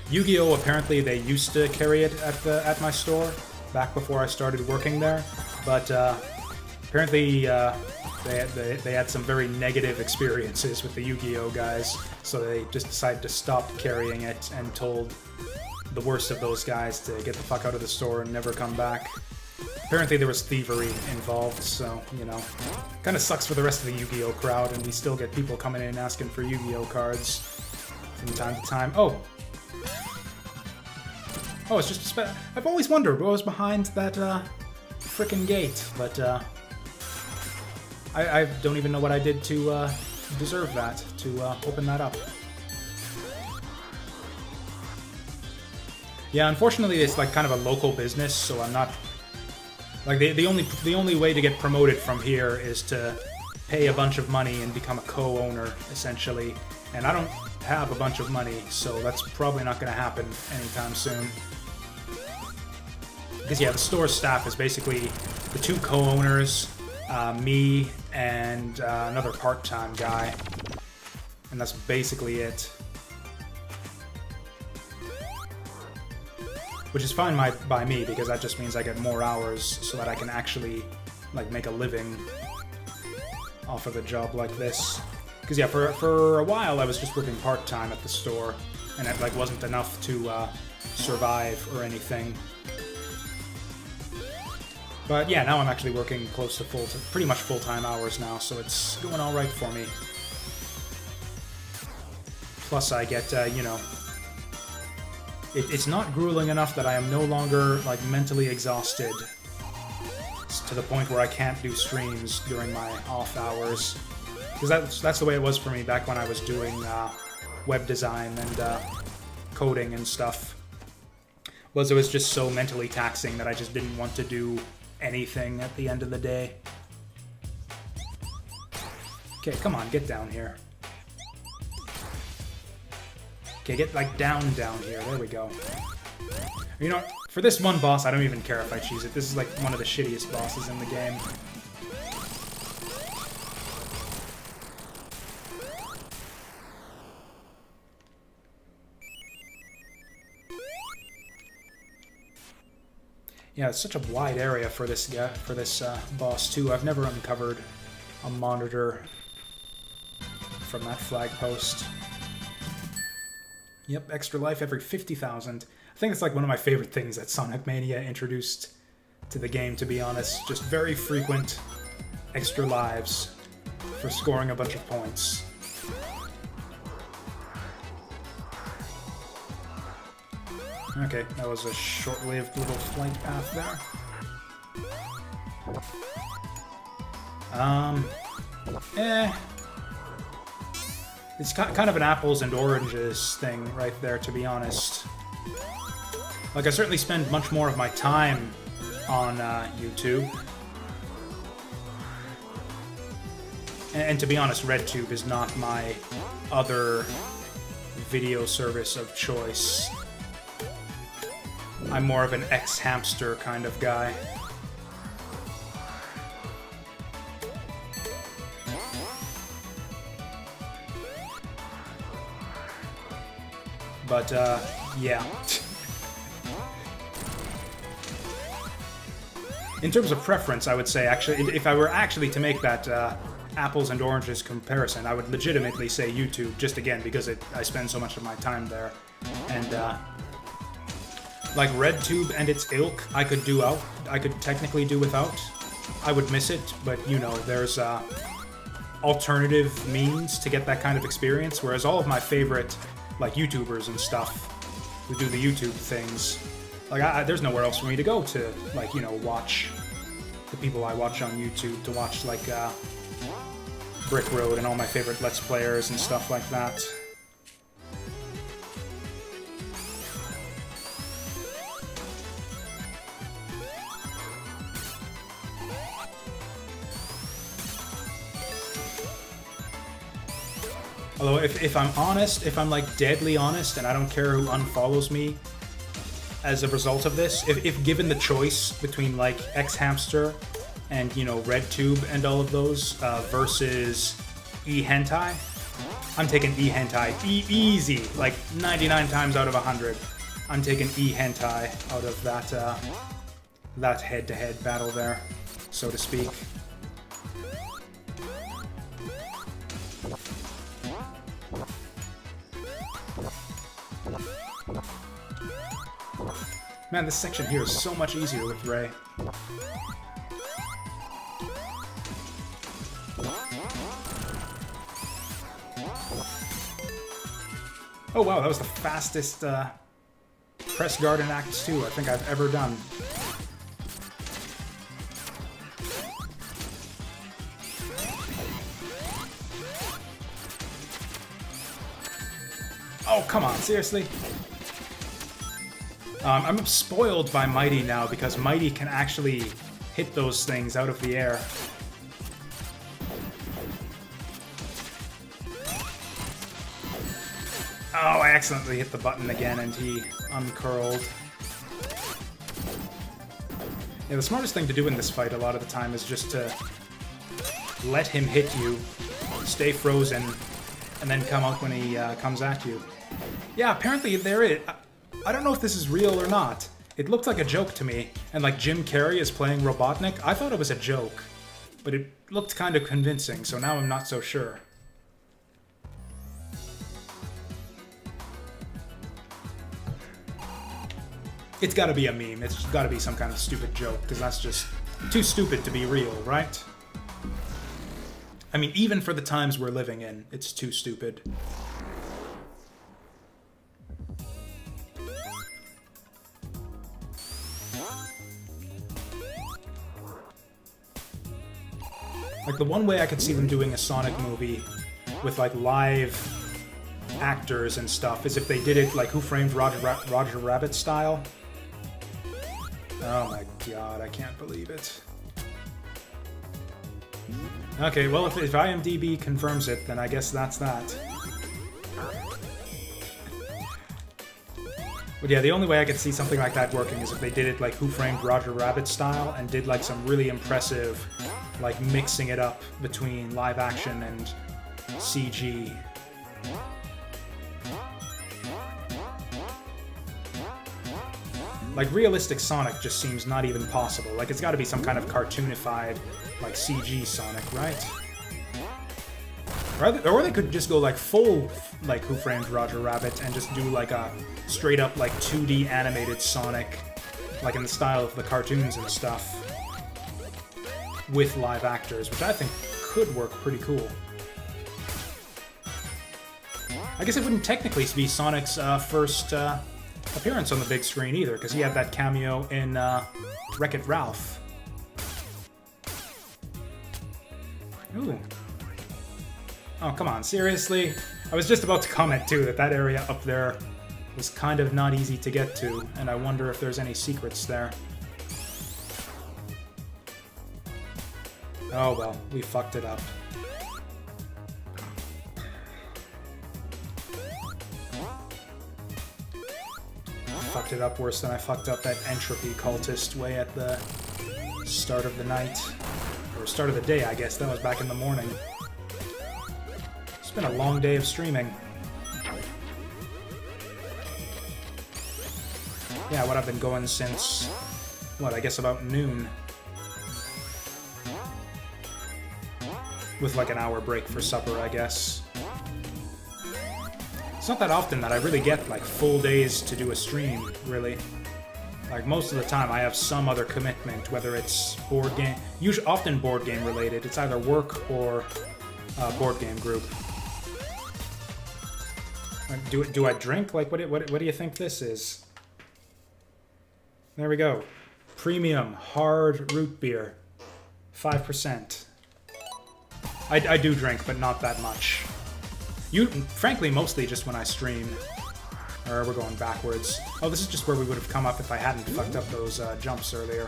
Yu-Gi-Oh! Apparently they used to carry it at my store, back before I started working there, but apparently they had some very negative experiences with the Yu-Gi-Oh! Guys, so they just decided to stop carrying it and told the worst of those guys to get the fuck out of the store and never come back. Apparently there was thievery involved, so, you know, kind of sucks for the rest of the Yu-Gi-Oh! Crowd, and we still get people coming in asking for Yu-Gi-Oh! Cards from time to time. Oh, it's just I've always wondered what was behind that frickin' gate, but I don't even know what I did to deserve that, to open that up. Yeah, unfortunately it's like kind of a local business, so I'm not... Like, the only way to get promoted from here is to pay a bunch of money and become a co-owner, essentially. And I don't have a bunch of money, so that's probably not going to happen anytime soon. Because, yeah, the store staff is basically the two co-owners, me, and another part-time guy. And that's basically it. Which is fine by me, because that just means I get more hours so that I can actually, like, make a living off of a job like this. Because, yeah, for a while I was just working part-time at the store, and it, like, wasn't enough to survive or anything. But, yeah, now I'm actually working close to pretty much full-time hours now, so it's going alright for me. Plus I get, you know... It's not grueling enough that I am no longer, like, mentally exhausted to the point where I can't do streams during my off hours. Because that's the way it was for me back when I was doing web design and coding and stuff. It was just so mentally taxing that I just didn't want to do anything at the end of the day. Okay, come on, get down here. Okay, get, like, down here. There we go. You know, for this one boss, I don't even care if I choose it. This is, like, one of the shittiest bosses in the game. Yeah, it's such a wide area for this guy, for this boss too. I've never uncovered a monitor from that flag post. Yep, extra life every 50,000. I think it's like one of my favorite things that Sonic Mania introduced to the game, to be honest. Just very frequent extra lives for scoring a bunch of points. Okay, that was a short-lived little flight path there. It's kind of an apples and oranges thing right there, to be honest. Like, I certainly spend much more of my time on YouTube. And to be honest, RedTube is not my other video service of choice. I'm more of an X-Hamster kind of guy. But, yeah. In terms of preference, I would say, actually, if I were actually to make that apples and oranges comparison, I would legitimately say YouTube, just again, because I spend so much of my time there. And, like RedTube and its ilk, I could technically do without. I would miss it, but you know, there's alternative means to get that kind of experience, whereas all of my favorite, like, YouTubers and stuff who do the YouTube things, like, there's nowhere else for me to go to, like, you know, watch the people I watch on YouTube, to watch, like, Brick Road and all my favorite Let's Players and stuff like that. Although, if I'm honest, if I'm, like, deadly honest, and I don't care who unfollows me as a result of this, if given the choice between, like, X-Hamster and, you know, RedTube and all of those, versus E-Hentai, I'm taking E-Hentai. Easy, like, 99 times out of 100. I'm taking E-Hentai out of that head-to-head battle there, so to speak. Man, this section here is so much easier with Ray. Oh wow, that was the fastest press guard in Act 2 I think I've ever done. Oh, come on, seriously? I'm spoiled by Mighty now, because Mighty can actually hit those things out of the air. Oh, I accidentally hit the button again and he uncurled. Yeah, the smartest thing to do in this fight a lot of the time is just to let him hit you, stay frozen, and then come out when he comes at you. Yeah, apparently there is... I don't know if this is real or not. It looked like a joke to me, and like Jim Carrey is playing Robotnik. I thought it was a joke, but it looked kind of convincing, so now I'm not so sure. It's gotta be a meme. It's gotta be some kind of stupid joke, because that's just too stupid to be real, right? I mean, even for the times we're living in, it's too stupid. Like, the one way I could see them doing a Sonic movie with, like, live actors and stuff is if they did it, like, Who Framed Roger Rabbit style. Oh my god, I can't believe it. Okay, well, if IMDb confirms it, then I guess that's that. But yeah, the only way I could see something like that working is if they did it like Who Framed Roger Rabbit style and did like some really impressive, like, mixing it up between live action and CG. Like, realistic Sonic just seems not even possible. Like, it's gotta be some kind of cartoonified, like, CG Sonic, right? Or they could just go, like, full, like, Who Framed Roger Rabbit and just do, like, a straight-up, like, 2D animated Sonic, like, in the style of the cartoons and stuff, with live actors, which I think could work pretty cool. I guess it wouldn't technically be Sonic's first appearance on the big screen either, because he had that cameo in Wreck-It Ralph. Ooh. Oh, come on, seriously? I was just about to comment, too, that that area up there was kind of not easy to get to, and I wonder if there's any secrets there. Oh well, we fucked it up. Fucked it up worse than I fucked up that entropy cultist way at the start of the night. Or start of the day, I guess. That was back in the morning. It's been a long day of streaming. Yeah, what I've been going since, what, I guess about noon. With like an hour break for supper, I guess. It's not that often that I really get like full days to do a stream, really. Like most of the time I have some other commitment, whether it's board game, usually often board game related. It's either work or board game group. Do I drink? Like what do you think this is? There we go. Premium hard root beer. 5%. I do drink, but not that much. Frankly, mostly just when I stream. Or we're going backwards. Oh, this is just where we would have come up if I hadn't fucked up those jumps earlier.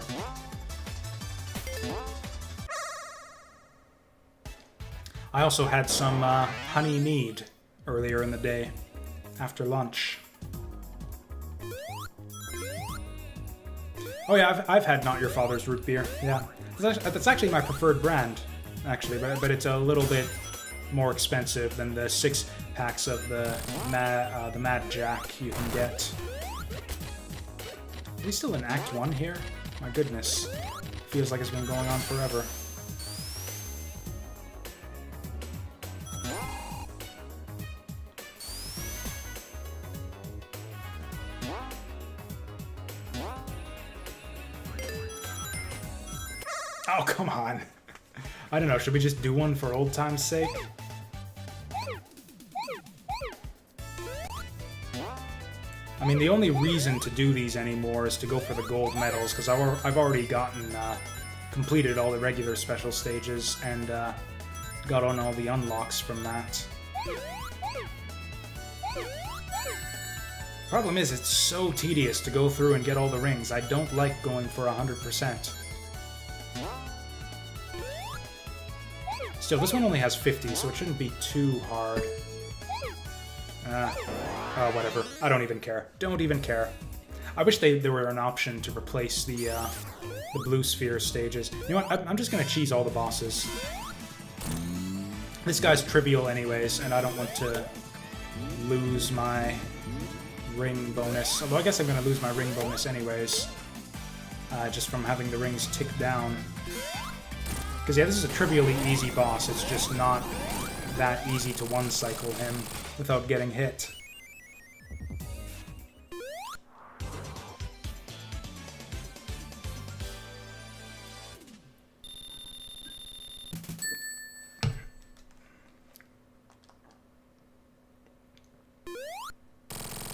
I also had some honey mead earlier in the day, after lunch. Oh yeah, I've had Not Your Father's root beer. Yeah, that's actually my preferred brand, actually, but it's a little bit more expensive than the 6-packs of the Mad Jack you can get. Are we still in Act 1 here? My goodness. Feels like it's been going on forever. Oh, come on. I don't know, should we just do one for old time's sake? I mean, the only reason to do these anymore is to go for the gold medals, because I've already completed all the regular special stages, and got on all the unlocks from that. Problem is, it's so tedious to go through and get all the rings. I don't like going for 100%. Still, this one only has 50, so it shouldn't be too hard. Oh, whatever. I don't even care. Don't even care. I wish there were an option to replace the blue sphere stages. You know what? I'm just gonna cheese all the bosses. This guy's trivial anyways, and I don't want to lose my ring bonus. Although I guess I'm gonna lose my ring bonus anyways, just from having the rings tick down. Because yeah, this is a trivially easy boss. It's just not that easy to one-cycle him without getting hit.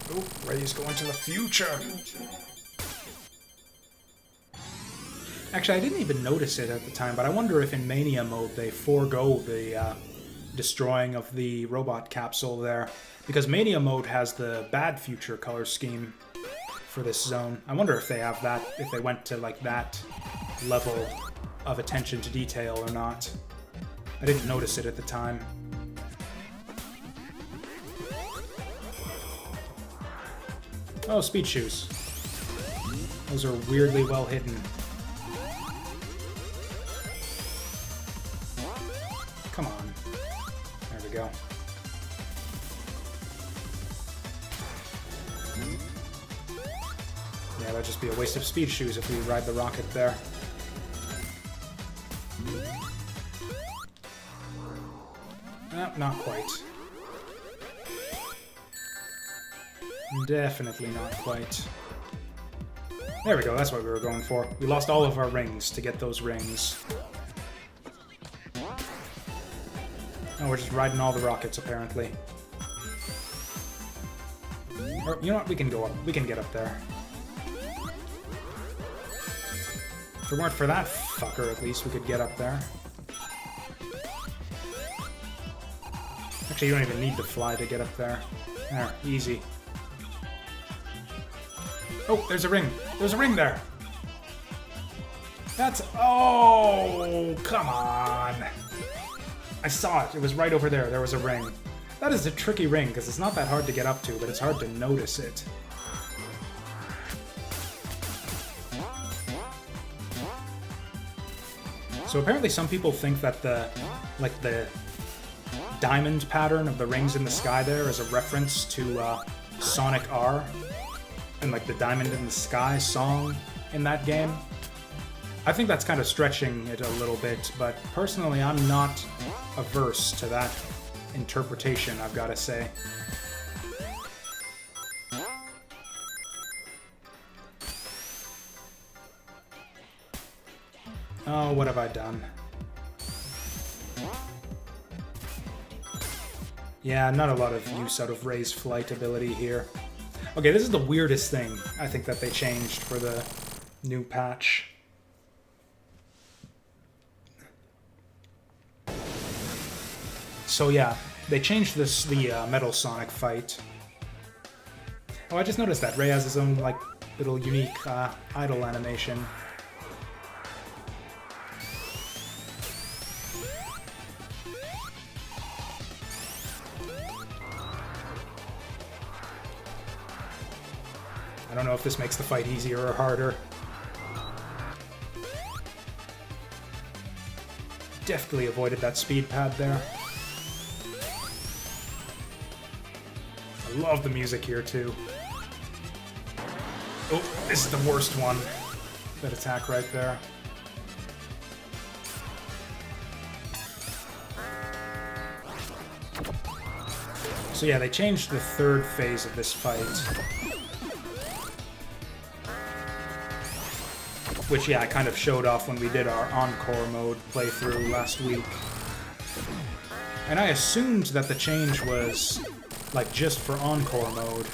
Oh, Ray's going to the future! Actually, I didn't even notice it at the time, but I wonder if in Mania Mode they forego the destroying of the robot capsule there. Because Mania Mode has the bad future color scheme for this zone. I wonder if they have that, if they went to like that level of attention to detail or not. I didn't notice it at the time. Oh, speed shoes. Those are weirdly well hidden. Come on. There we go. Yeah, that'd just be a waste of speed shoes if we ride the rocket there. Not quite. Definitely not quite. There we go, that's what we were going for. We lost all of our rings to get those rings. Oh, we're just riding all the rockets, apparently. Or, you know what? We can go up. We can get up there. If it weren't for that fucker, at least, we could get up there. Actually, you don't even need to fly to get up there. There, easy. Oh, there's a ring. There's a ring there. That's... Oh, come on. I saw it. It was right over there. There was a ring. That is a tricky ring, because it's not that hard to get up to, but it's hard to notice it. So apparently some people think that the diamond pattern of the rings in the sky there is a reference to Sonic R and like the Diamond in the Sky song in that game. I think that's kind of stretching it a little bit, but personally I'm not averse to that interpretation, I've got to say. Oh, what have I done? Yeah, not a lot of use out of Ray's flight ability here. Okay, this is the weirdest thing, I think, that they changed for the new patch. So yeah, they changed the Metal Sonic fight. Oh, I just noticed that Ray has his own, like, little unique idle animation. I don't know if this makes the fight easier or harder. Definitely avoided that speed pad there. I love the music here too. Oh, this is the worst one. That attack right there. So yeah, they changed the third phase of this fight. Which, yeah, I kind of showed off when we did our Encore mode playthrough last week. And I assumed that the change was, like, just for Encore mode.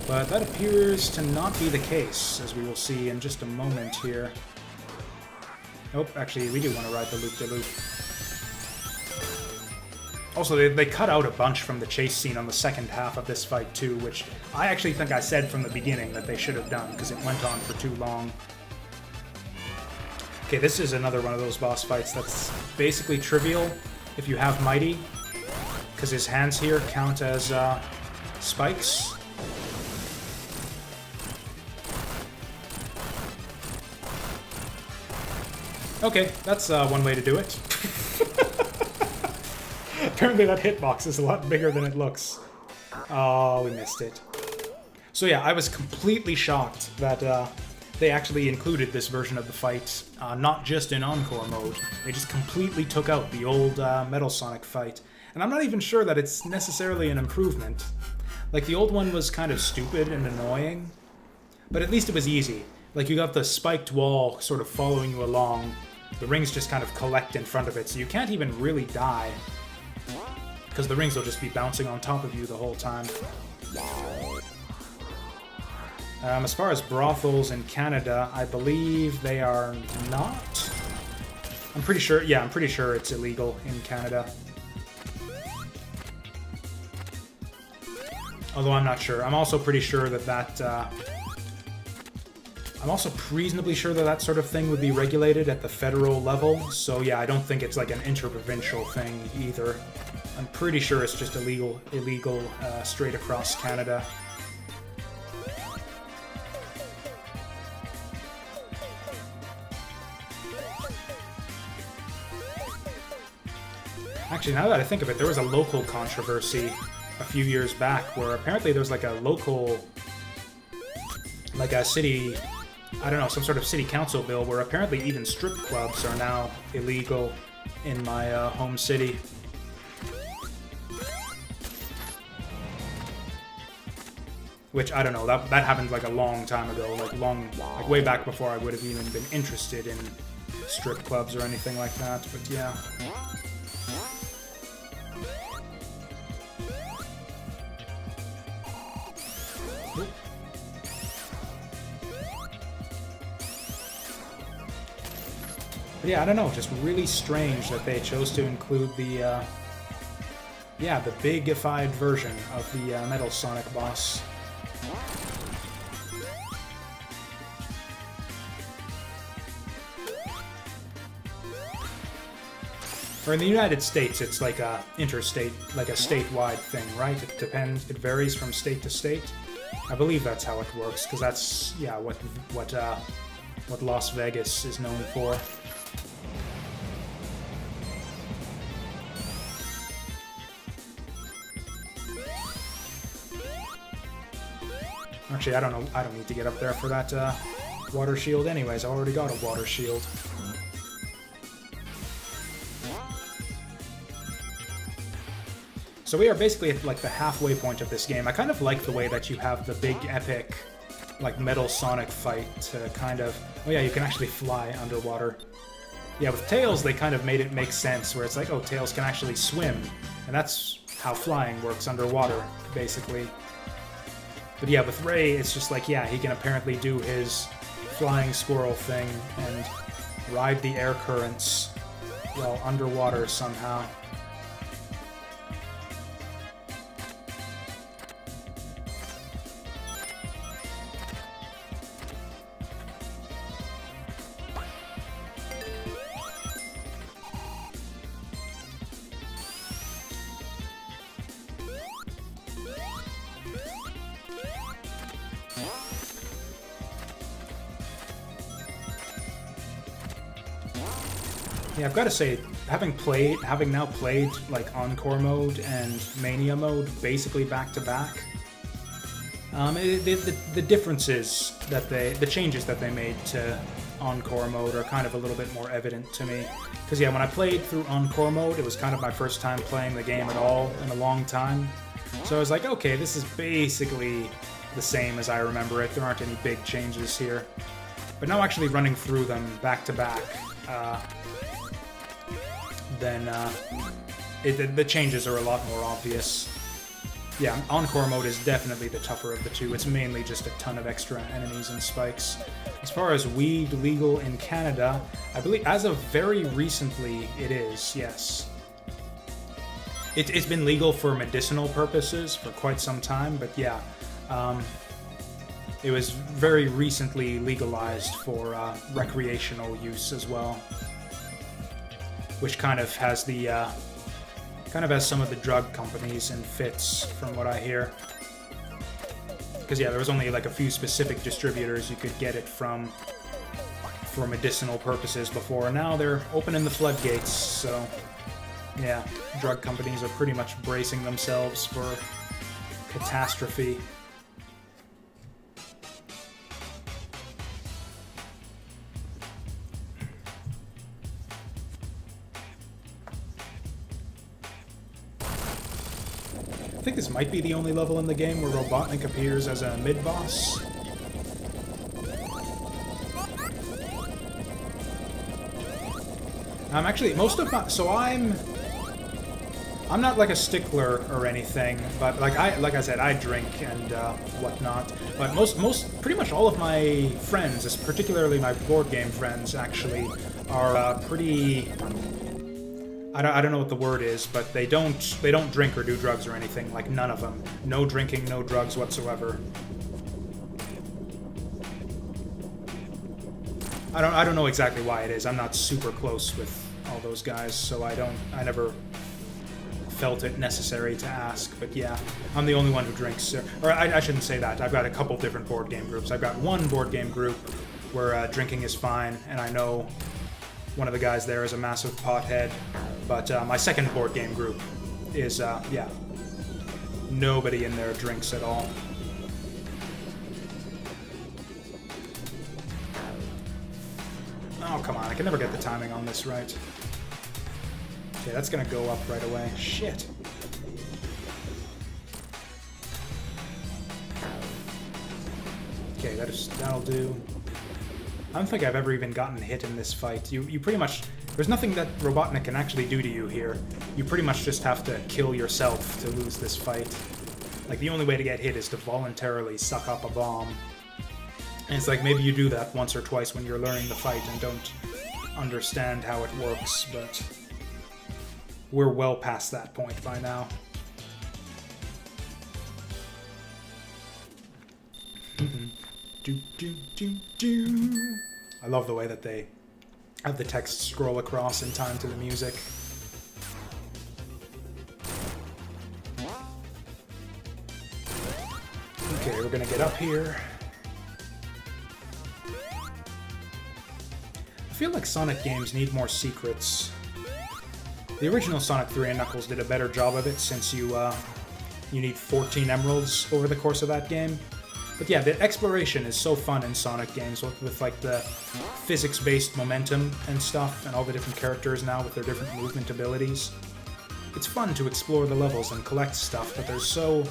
But that appears to not be the case, as we will see in just a moment here. Nope, actually, we do want to ride the loop-de-loop. Also, they cut out a bunch from the chase scene on the second half of this fight, too, which I actually think I said from the beginning that they should have done, because it went on for too long. Okay, this is another one of those boss fights that's basically trivial if you have Mighty, because his hands here count as spikes. Okay, that's one way to do it. Apparently that hitbox is a lot bigger than it looks. Oh, we missed it. So yeah, I was completely shocked that they actually included this version of the fight, not just in Encore mode. They just completely took out the old Metal Sonic fight. And I'm not even sure that it's necessarily an improvement. Like, the old one was kind of stupid and annoying, but at least it was easy. Like, you got the spiked wall sort of following you along. The rings just kind of collect in front of it, so you can't even really die, because the rings will just be bouncing on top of you the whole time. As far as brothels in Canada, I believe they are not. I'm pretty sure, yeah, I'm pretty sure it's illegal in Canada. Although I'm not sure. I'm also pretty sure that I'm also reasonably sure that that sort of thing would be regulated at the federal level. So yeah, I don't think it's like an interprovincial thing either. I'm pretty sure it's just illegal straight across Canada. Actually, now that I think of it, there was a local controversy a few years back where apparently there was like a local like a city, I don't know, some sort of city council bill where apparently even strip clubs are now illegal in my home city. Which, I don't know, that happened like a long time ago, like way back before I would have even been interested in strip clubs or anything like that, but yeah. But yeah, I don't know, just really strange that they chose to include the, yeah, the bigified version of the Metal Sonic boss. Or in the United States, it's like a interstate, like a statewide thing, right? It depends, it varies from state to state. I believe that's how it works, because that's, yeah, what Las Vegas is known for. Actually, I don't know. I don't need to get up there for that water shield anyways. I already got a water shield. So we are basically at like the halfway point of this game. I kind of like the way that you have the big epic like Metal Sonic fight to kind of... Oh yeah, you can actually fly underwater. Yeah, with Tails they kind of made it make sense where it's like, oh, Tails can actually swim. And that's how flying works underwater, basically. But yeah, with Ray, it's just like, yeah, he can apparently do his flying squirrel thing and ride the air currents while underwater somehow. Yeah, I've got to say, having now played like Encore Mode and Mania Mode basically back to back, the differences that the changes that they made to Encore Mode are kind of a little bit more evident to me. Because yeah, when I played through Encore Mode, it was kind of my first time playing the game at all in a long time. So I was like, okay, this is basically the same as I remember it. There aren't any big changes here. But now actually running through them back to back, then the changes are a lot more obvious. Yeah, Encore Mode is definitely the tougher of the two. It's mainly just a ton of extra enemies and spikes. As far as weed legal in Canada, I believe as of very recently it is, yes. It's been legal for medicinal purposes for quite some time, but yeah. It was very recently legalized for recreational use as well. Which kind of has the some of the drug companies in fits, from what I hear. Because yeah, there was only like a few specific distributors you could get it from for medicinal purposes before, and now they're opening the floodgates. So yeah, drug companies are pretty much bracing themselves for catastrophe. I think this might be the only level in the game where Robotnik appears as a mid-boss. Actually, most of my... So I'm not like a stickler or anything, but like I said, I drink and whatnot. But pretty much all of my friends, particularly my board game friends, actually, are pretty... I don't know what the word is, but they don't drink or do drugs or anything. Like, none of them. No drinking, no drugs whatsoever. I don't know exactly why it is. I'm not super close with all those guys, so I never felt it necessary to ask. But yeah, I'm the only one who drinks. Or I shouldn't say that. I've got a couple different board game groups. I've got one board game group where drinking is fine, and I know one of the guys there is a massive pothead. But my second board game group is, yeah, nobody in there drinks at all. come on, I can never get the timing on this right. Okay, that's gonna go up right away. Shit. Okay, that'll do. I don't think I've ever even gotten hit in this fight. You pretty much... There's nothing that Robotnik can actually do to you here. You pretty much just have to kill yourself to lose this fight. Like, the only way to get hit is to voluntarily suck up a bomb. And it's like, maybe you do that once or twice when you're learning the fight and don't understand how it works, but... We're well past that point by now. I love the way that they have the text scroll across in time to the music. Okay, we're gonna get up here. I feel like Sonic games need more secrets. The original Sonic 3 and Knuckles did a better job of it since you need 14 emeralds over the course of that game. But yeah, the exploration is so fun in Sonic games with like the physics-based momentum and stuff, and all the different characters now with their different movement abilities. It's fun to explore the levels and collect stuff, but there's so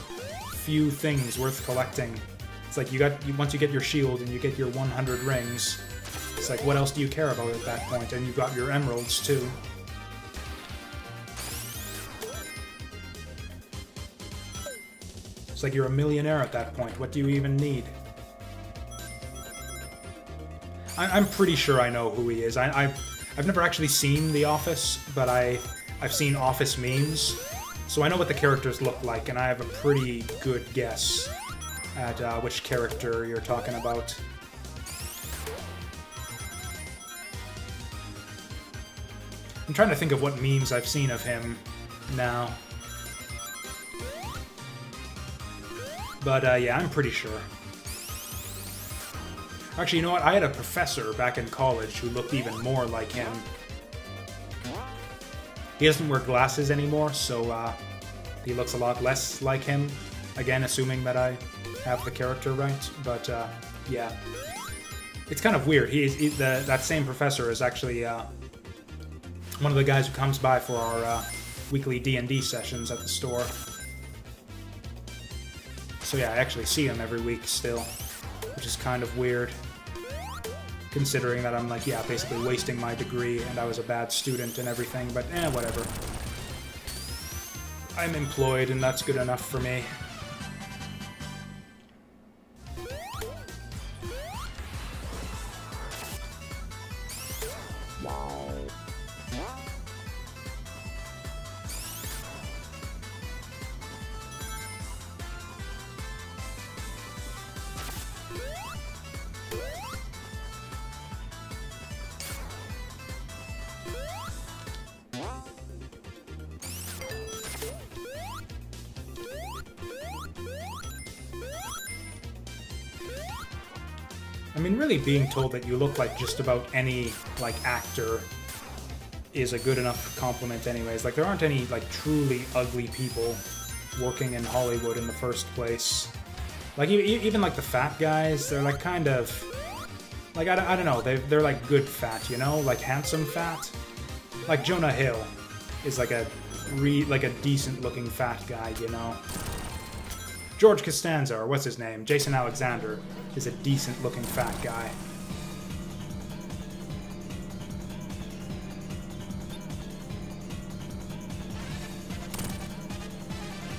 few things worth collecting. It's like once you get your shield and you get your 100 rings, it's like, what else do you care about at that point? And you've got your emeralds too. It's like you're a millionaire at that point. What do you even need? I'm pretty sure I know who he is. I've never actually seen The Office, but I've seen Office memes, so I know what the characters look like, and I have a pretty good guess at which character you're talking about. I'm trying to think of what memes I've seen of him now. But yeah, I'm pretty sure. Actually, you know what? I had a professor back in college who looked even more like him. He doesn't wear glasses anymore, so he looks a lot less like him. Again, assuming that I have the character right. But yeah, it's kind of weird. That same professor is actually one of the guys who comes by for our weekly D&D sessions at the store. So yeah, I actually see him every week still, which is kind of weird, considering that I'm like, yeah, basically wasting my degree and I was a bad student and everything, but whatever. I'm employed and that's good enough for me. I mean, really being told that you look like just about any, like, actor is a good enough compliment anyways. Like, there aren't any, like, truly ugly people working in Hollywood in the first place. Like, even like, the fat guys, they're, like, kind of... Like, I don't know, they're, like, good fat, you know? Like, handsome fat. Like, Jonah Hill is, like, a decent-looking fat guy, you know? George Costanza, or what's his name? Jason Alexander is a decent-looking fat guy.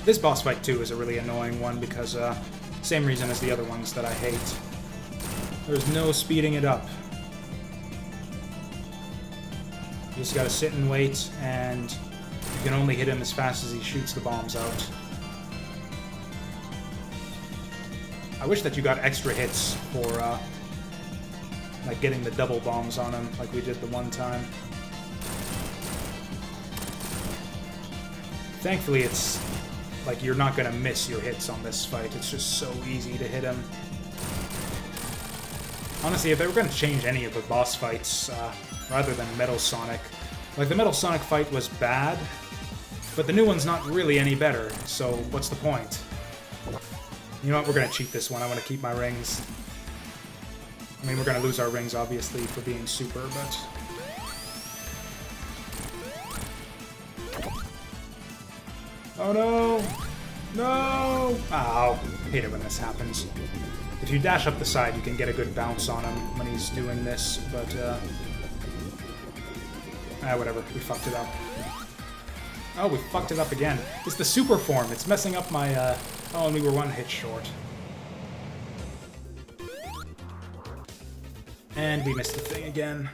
This boss fight, too, is a really annoying one because, same reason as the other ones that I hate. There's no speeding it up. You just gotta sit and wait, and you can only hit him as fast as he shoots the bombs out. I wish that you got extra hits for, like, getting the double bombs on him, like we did the one time. Thankfully, it's, like, you're not gonna miss your hits on this fight. It's just so easy to hit him. Honestly, if they were gonna change any of the boss fights, rather than Metal Sonic, like, the Metal Sonic fight was bad, but the new one's not really any better, so what's the point? You know what, we're gonna cheat this one. I want to keep my rings. I mean, we're going to lose our rings, obviously, for being super, but... Oh, no! No! Ow. Hate it when this happens. If you dash up the side, you can get a good bounce on him when he's doing this, but, whatever. We fucked it up. Oh, we fucked it up again. It's the super form. It's messing up my, Oh, and we were one hit short. And we missed the thing again.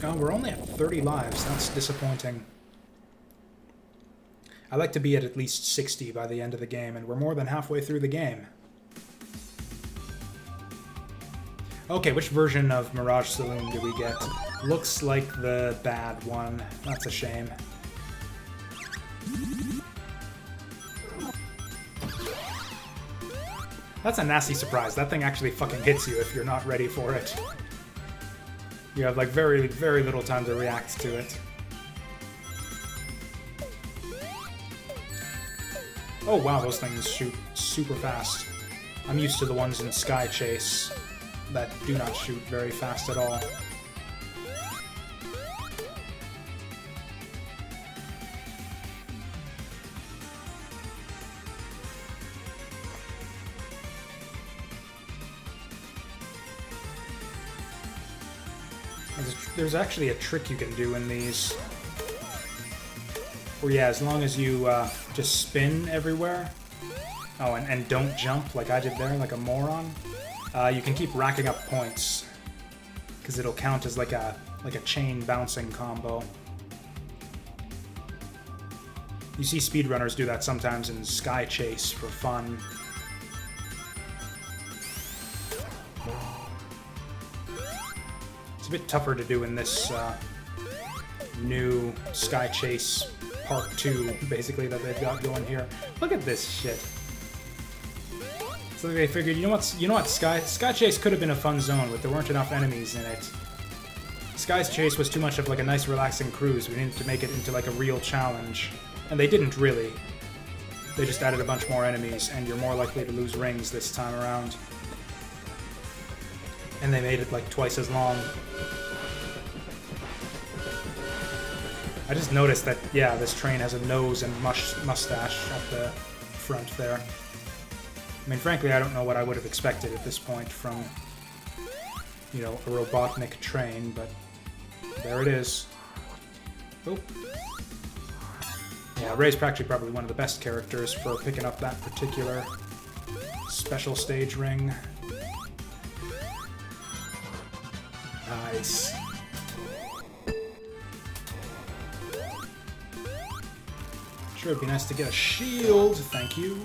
Oh, we're only at 30 lives. That's disappointing. I like to be at least 60 by the end of the game, and we're more than halfway through the game. Okay, which version of Mirage Saloon do we get? Looks like the bad one. That's a shame. That's a nasty surprise. That thing actually fucking hits you if you're not ready for it. You have, like, very, very little time to react to it. Oh, wow, those things shoot super fast. I'm used to the ones in Sky Chase that do not shoot very fast at all. There's actually a trick you can do in these. Where, yeah, as long as you just spin everywhere. Oh, and don't jump like I did there, like a moron. You can keep racking up points. Because it'll count as like a chain bouncing combo. You see speedrunners do that sometimes in Sky Chase for fun. It's a bit tougher to do in this new Sky Chase Part 2, basically, that they've got going here. Look at this shit. So they figured, you know what, Sky Chase could have been a fun zone, but there weren't enough enemies in it. Sky Chase was too much of like a nice relaxing cruise. We needed to make it into like a real challenge. And they didn't really. They just added a bunch more enemies, and you're more likely to lose rings this time around. And they made it like twice as long. I just noticed that, yeah, this train has a nose and mustache at the front there. I mean, frankly, I don't know what I would have expected at this point from, you know, a Robotnik train, but there it is. Oh. Yeah, Ray's actually probably one of the best characters for picking up that particular special stage ring. Nice. Sure, it'd be nice to get a shield. Thank you.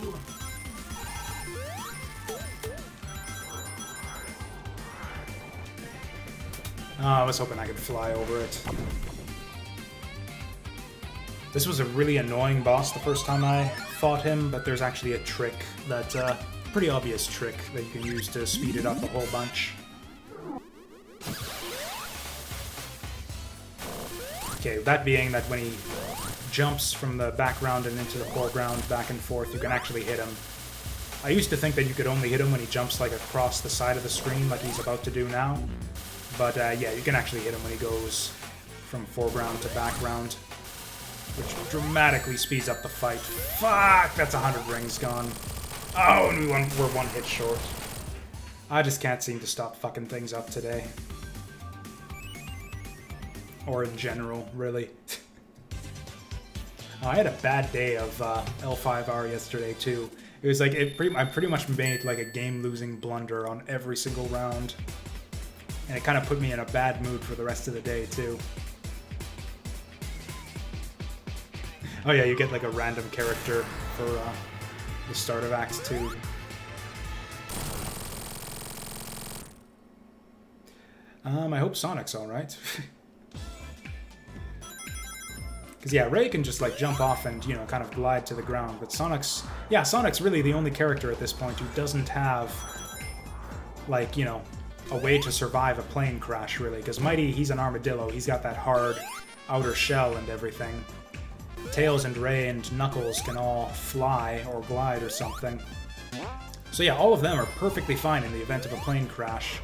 Oh, I was hoping I could fly over it. This was a really annoying boss the first time I fought him, but there's actually a trick that, pretty obvious trick that you can use to speed it up a whole bunch. Okay, that being that when he jumps from the background and into the foreground back and forth, you can actually hit him. I used to think that you could only hit him when he jumps like across the side of the screen like he's about to do now. But yeah, you can actually hit him when he goes from foreground to background, which dramatically speeds up the fight. Fuck, that's 100 rings gone. Oh, and we're one hit short. I just can't seem to stop fucking things up today. Or in general, really. I had a bad day of L5R yesterday, too. It was like, I pretty much made like a game-losing blunder on every single round. And it kind of put me in a bad mood for the rest of the day, too. Oh yeah, you get like a random character for the start of Act 2. I hope Sonic's alright. Because yeah, Ray can just like jump off and, you know, kind of glide to the ground, but Sonic's really the only character at this point who doesn't have, like, you know, a way to survive a plane crash, really. Because Mighty, he's an armadillo, he's got that hard outer shell and everything. Tails and Ray and Knuckles can all fly or glide or something. So yeah, all of them are perfectly fine in the event of a plane crash.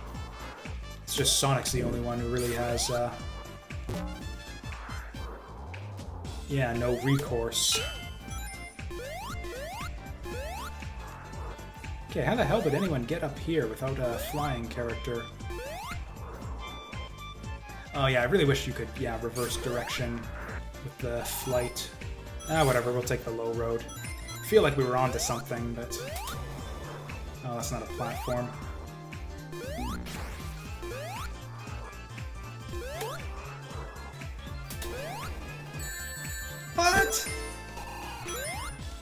It's just Sonic's the only one who really has, yeah, no recourse. Okay, how the hell did anyone get up here without a flying character? Oh yeah, I really wish you could, yeah, reverse direction with the flight. Ah, whatever, we'll take the low road. I feel like we were onto something, but... Oh, that's not a platform. What?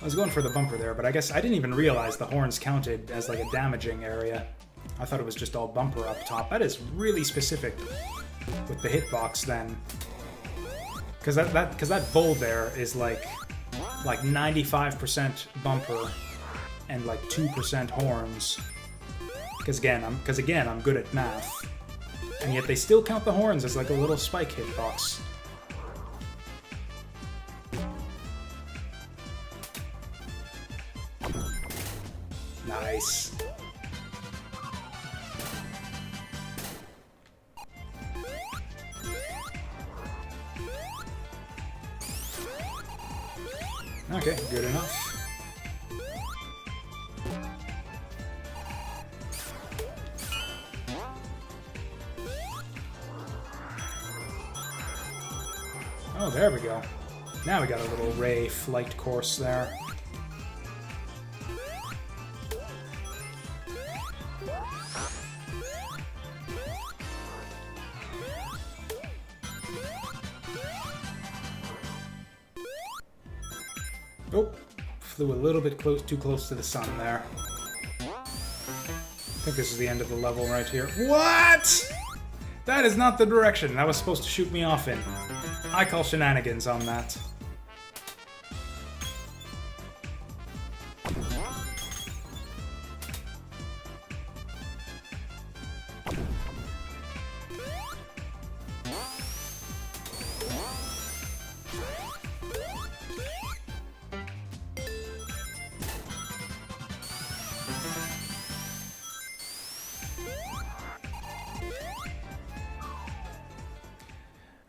I was going for the bumper there, but I guess I didn't even realize the horns counted as like a damaging area. I thought it was just all bumper up top. That is really specific with the hitbox then. Because that bowl there is like 95% bumper and like 2% horns. Because again, I'm good at math. And yet they still count the horns as like a little spike hitbox. Nice. Okay, good enough. Oh, there we go. Now we got a little Ray flight course there. Oh, flew a little bit too close to the sun there. I think this is the end of the level right here. What? That is not the direction that was supposed to shoot me off in. I call shenanigans on that.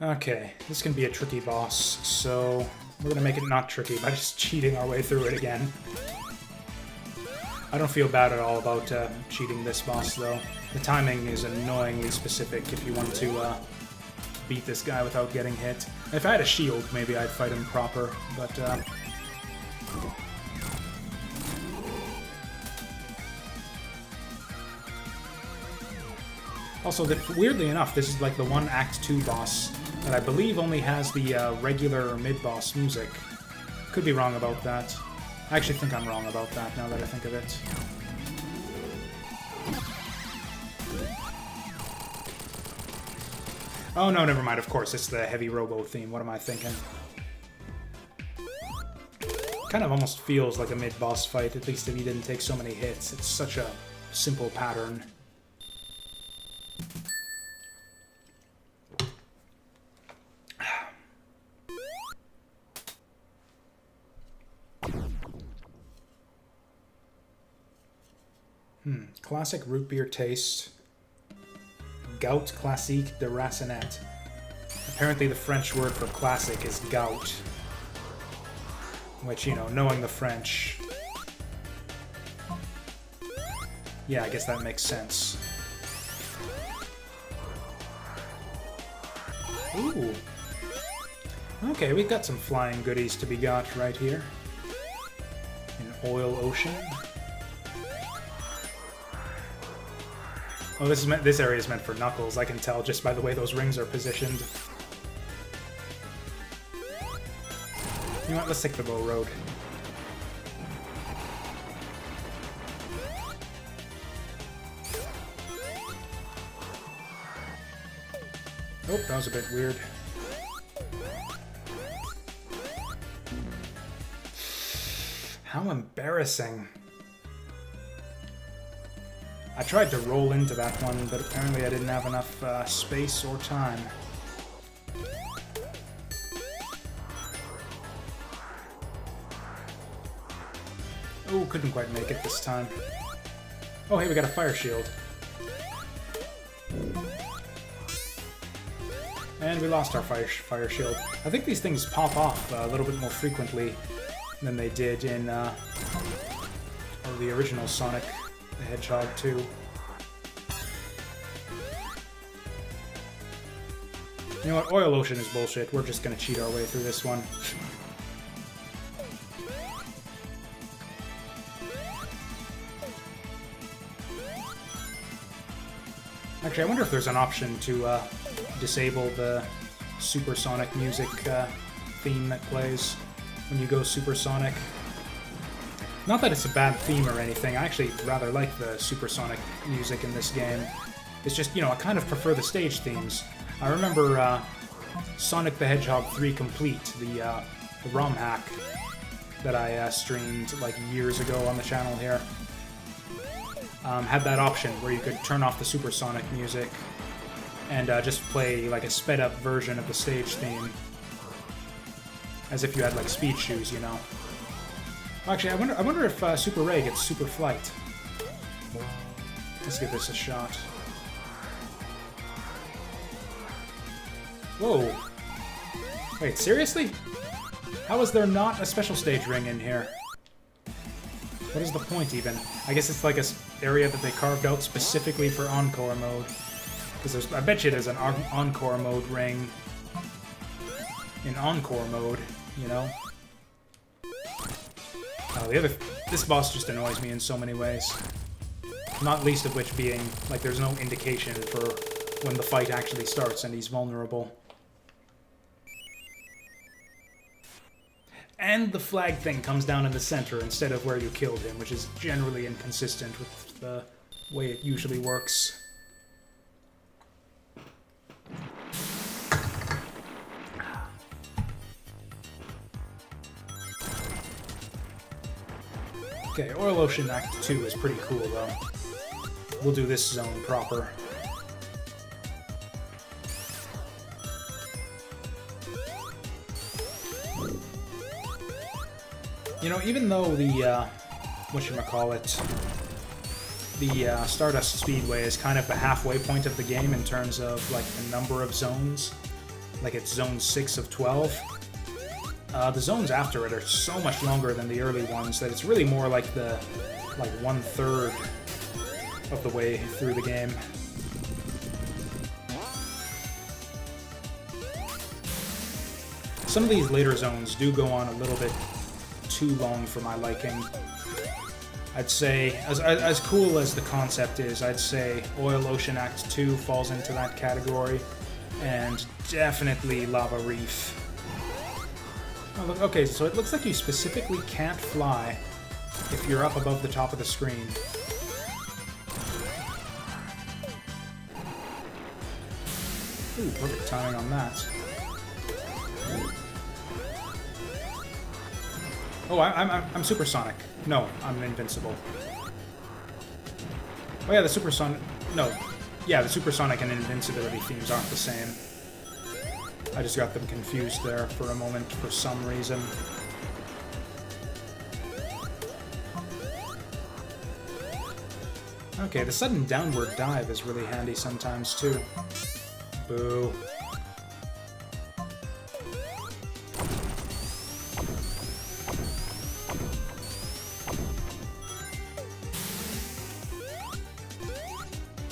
Okay, this can be a tricky boss, so we're gonna make it not tricky by just cheating our way through it again. I don't feel bad at all about cheating this boss, though. The timing is annoyingly specific if you want to beat this guy without getting hit. If I had a shield, maybe I'd fight him proper, but... Also, weirdly enough, this is like the one Act 2 boss that I believe only has the regular mid-boss music. Could be wrong about that. I actually think I'm wrong about that now that I think of it. Oh no, never mind, of course, it's the heavy robo theme. What am I thinking? Kind of almost feels like a mid-boss fight, at least if he didn't take so many hits. It's such a simple pattern. Classic root beer taste. Gout classique de Racinette. Apparently the French word for classic is gout. Which, you know, knowing the French... Yeah, I guess that makes sense. Ooh. Okay, we've got some flying goodies to be got right here. An oil ocean. Oh, this area is meant for Knuckles, I can tell just by the way those rings are positioned. You know what, let's take the low road. Oh, that was a bit weird. How embarrassing. I tried to roll into that one, but apparently I didn't have enough space or time. Oh, couldn't quite make it this time. Oh, hey, we got a fire shield. And we lost our fire shield. I think these things pop off a little bit more frequently than they did in the original Sonic the Hedgehog 2. You know what? Oil Ocean is bullshit. We're just gonna cheat our way through this one. Actually, I wonder if there's an option to disable the supersonic music theme that plays when you go supersonic. Not that it's a bad theme or anything. I actually rather like the supersonic music in this game. It's just, you know, I kind of prefer the stage themes. I remember Sonic the Hedgehog 3 Complete, the ROM hack that I streamed like years ago on the channel here. Had that option where you could turn off the supersonic music and just play like a sped up version of the stage theme. As if you had like speed shoes, you know. Actually, I wonder if Super Ray gets Super Flight. Let's give this a shot. Whoa. Wait, seriously? How is there not a special stage ring in here? What is the point, even? I guess it's like an area that they carved out specifically for Encore mode. Because I bet you there's an Encore mode ring in Encore mode, you know? This boss just annoys me in so many ways. Not least of which being, like, there's no indication for when the fight actually starts and he's vulnerable. And the flag thing comes down in the center instead of where you killed him, which is generally inconsistent with the way it usually works. Okay, Oil Ocean Act 2 is pretty cool, though. We'll do this zone proper. You know, even though the, whatchamacallit, the Stardust Speedway is kind of the halfway point of the game in terms of, like, the number of zones, like it's zone 6 of 12, the zones after it are so much longer than the early ones that it's really more like the, like, 1/3 of the way through the game. Some of these later zones do go on a little bit too long for my liking. I'd say, as cool as the concept is, I'd say Oil Ocean Act 2 falls into that category, and definitely Lava Reef. Oh, look, okay, so it looks like you specifically can't fly if you're up above the top of the screen. Ooh, perfect timing on that. Oh, I'm supersonic. No, I'm invincible. Oh yeah, the supersonic... No. Yeah, the supersonic and invincibility themes aren't the same. I just got them confused there for a moment for some reason. Okay, the sudden downward dive is really handy sometimes, too. Boo.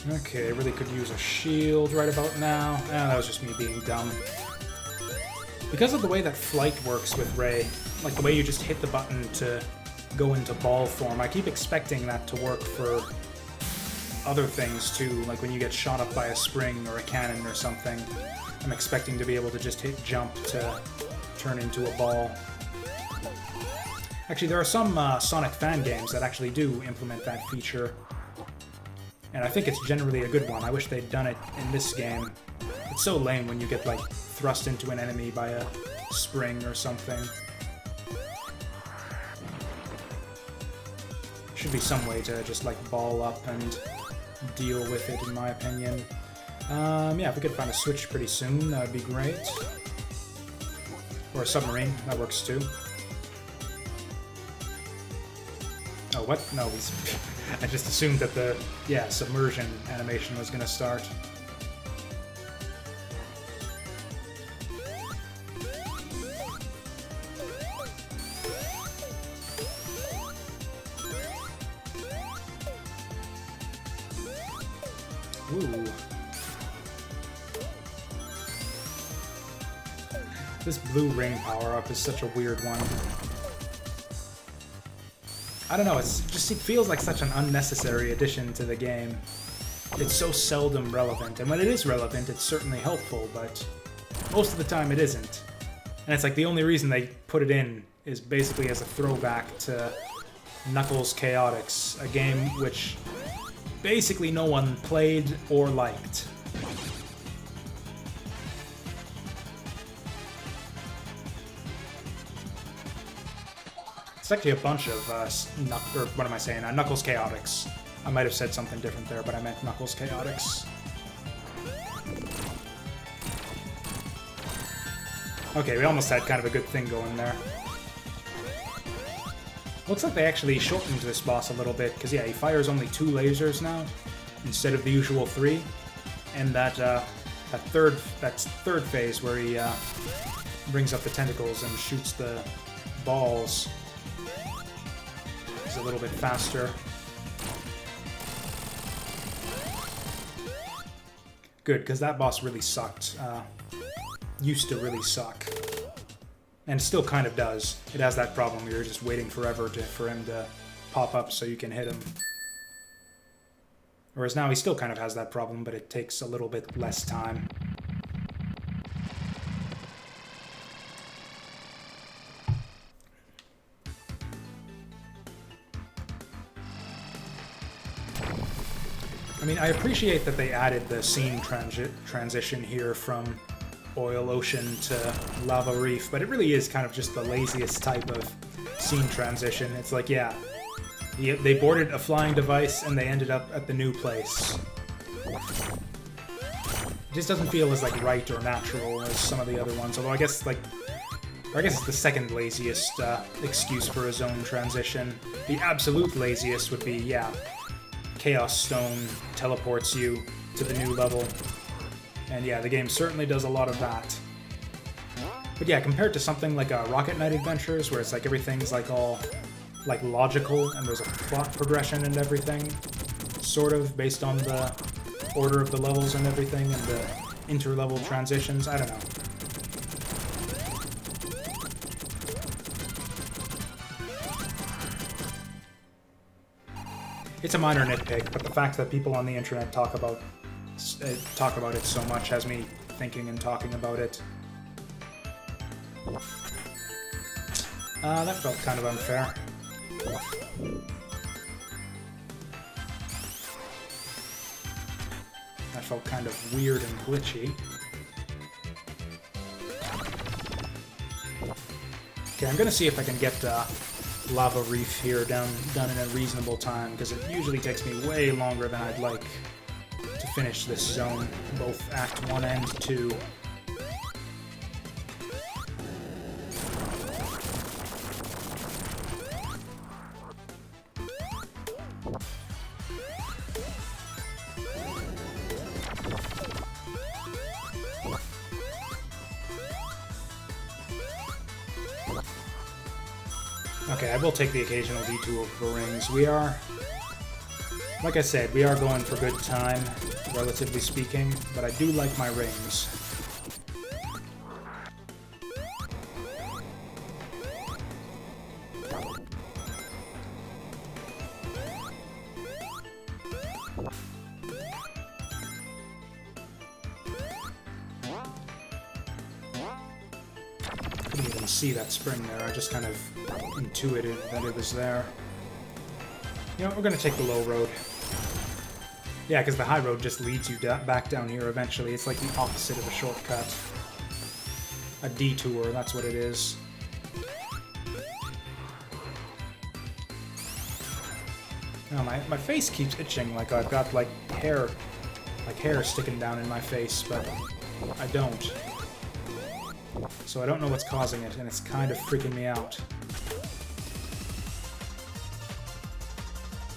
Okay, I really could use a shield right about now. That was just me being dumb. Because of the way that flight works with Ray, like the way you just hit the button to go into ball form, I keep expecting that to work for other things too, like when you get shot up by a spring or a cannon or something. I'm expecting to be able to just hit jump to turn into a ball. Actually, there are some Sonic fan games that actually do implement that feature. And I think it's generally a good one. I wish they'd done it in this game. It's so lame when you get, like, thrust into an enemy by a spring or something. Should be some way to just, like, ball up and deal with it, in my opinion. Yeah, if we could find a switch pretty soon, that would be great. Or a submarine, that works too. Oh, what? No, he's... I just assumed that the, yeah, submersion animation was gonna start. Ooh. This blue ring power-up is such a weird one. I don't know, it feels like such an unnecessary addition to the game. It's so seldom relevant, and when it is relevant, it's certainly helpful, but most of the time it isn't. And it's like the only reason they put it in is basically as a throwback to Knuckles Chaotix, a game which basically no one played or liked. It's actually a bunch of, Knuckles Chaotix. I might have said something different there, but I meant Knuckles Chaotix. Okay, we almost had kind of a good thing going there. Looks like they actually shortened this boss a little bit, because yeah, he fires only 2 lasers now, instead of the usual 3. And that third phase where he brings up the tentacles and shoots the balls is a little bit faster. Good, because that boss really sucked. Used to really suck. And still kind of does. It has that problem where you're just waiting forever for him to pop up so you can hit him. Whereas now he still kind of has that problem, but it takes a little bit less time. I mean, I appreciate that they added the scene transition here from Oil Ocean to Lava Reef, but it really is kind of just the laziest type of scene transition. It's like, yeah, they boarded a flying device and they ended up at the new place. It just doesn't feel as like right or natural as some of the other ones, although I guess it's the second laziest excuse for a zone transition. The absolute laziest would be, yeah, Chaos Stone teleports you to the new level. And yeah, the game certainly does a lot of that. But yeah, compared to something like Rocket Knight Adventures, where it's like everything's like all like logical and there's a plot progression and everything, sort of based on the order of the levels and everything and the inter-level transitions, I don't know. It's a minor nitpick, but the fact that people on the internet talk about it so much has me thinking and talking about it. That felt kind of unfair. That felt kind of weird and glitchy. Okay, I'm gonna see if I can get Lava Reef here done in a reasonable time, because it usually takes me way longer than I'd like to finish this zone, both Act 1 and 2. Okay, I will take the occasional detour for rings. We are, like I said, we are going for good time, relatively speaking, but I do like my rings. Couldn't even see that spring there, I just kind of intuited that it was there. You know what, we're gonna take the low road. Yeah, because the high road just leads you back down here eventually. It's like the opposite of a shortcut. A detour, that's what it is. No, my face keeps itching like I've got like hair sticking down in my face, but I don't. So I don't know what's causing it, and it's kind of freaking me out.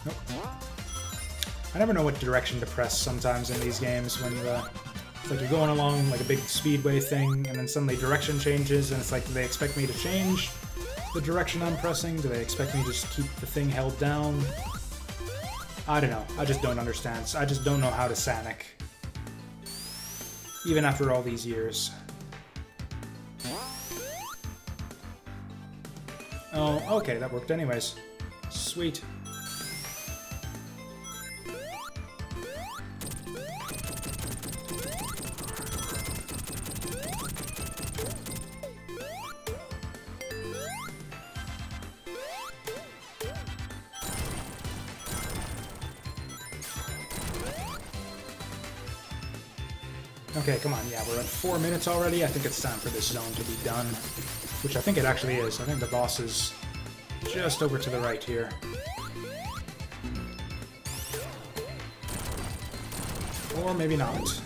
Nope. I never know what direction to press sometimes in these games when it's like you're going along like a big speedway thing and then suddenly direction changes and it's like, do they expect me to change the direction I'm pressing? Do they expect me to just keep the thing held down? I don't know. I just don't understand. I just don't know how to Sonic. Even after all these years. Oh, okay, that worked anyways. Sweet. Okay, come on, yeah, we're at 4 minutes already. I think it's time for this zone to be done. Which I think it actually is. I think the boss is just over to the right here. Or maybe not.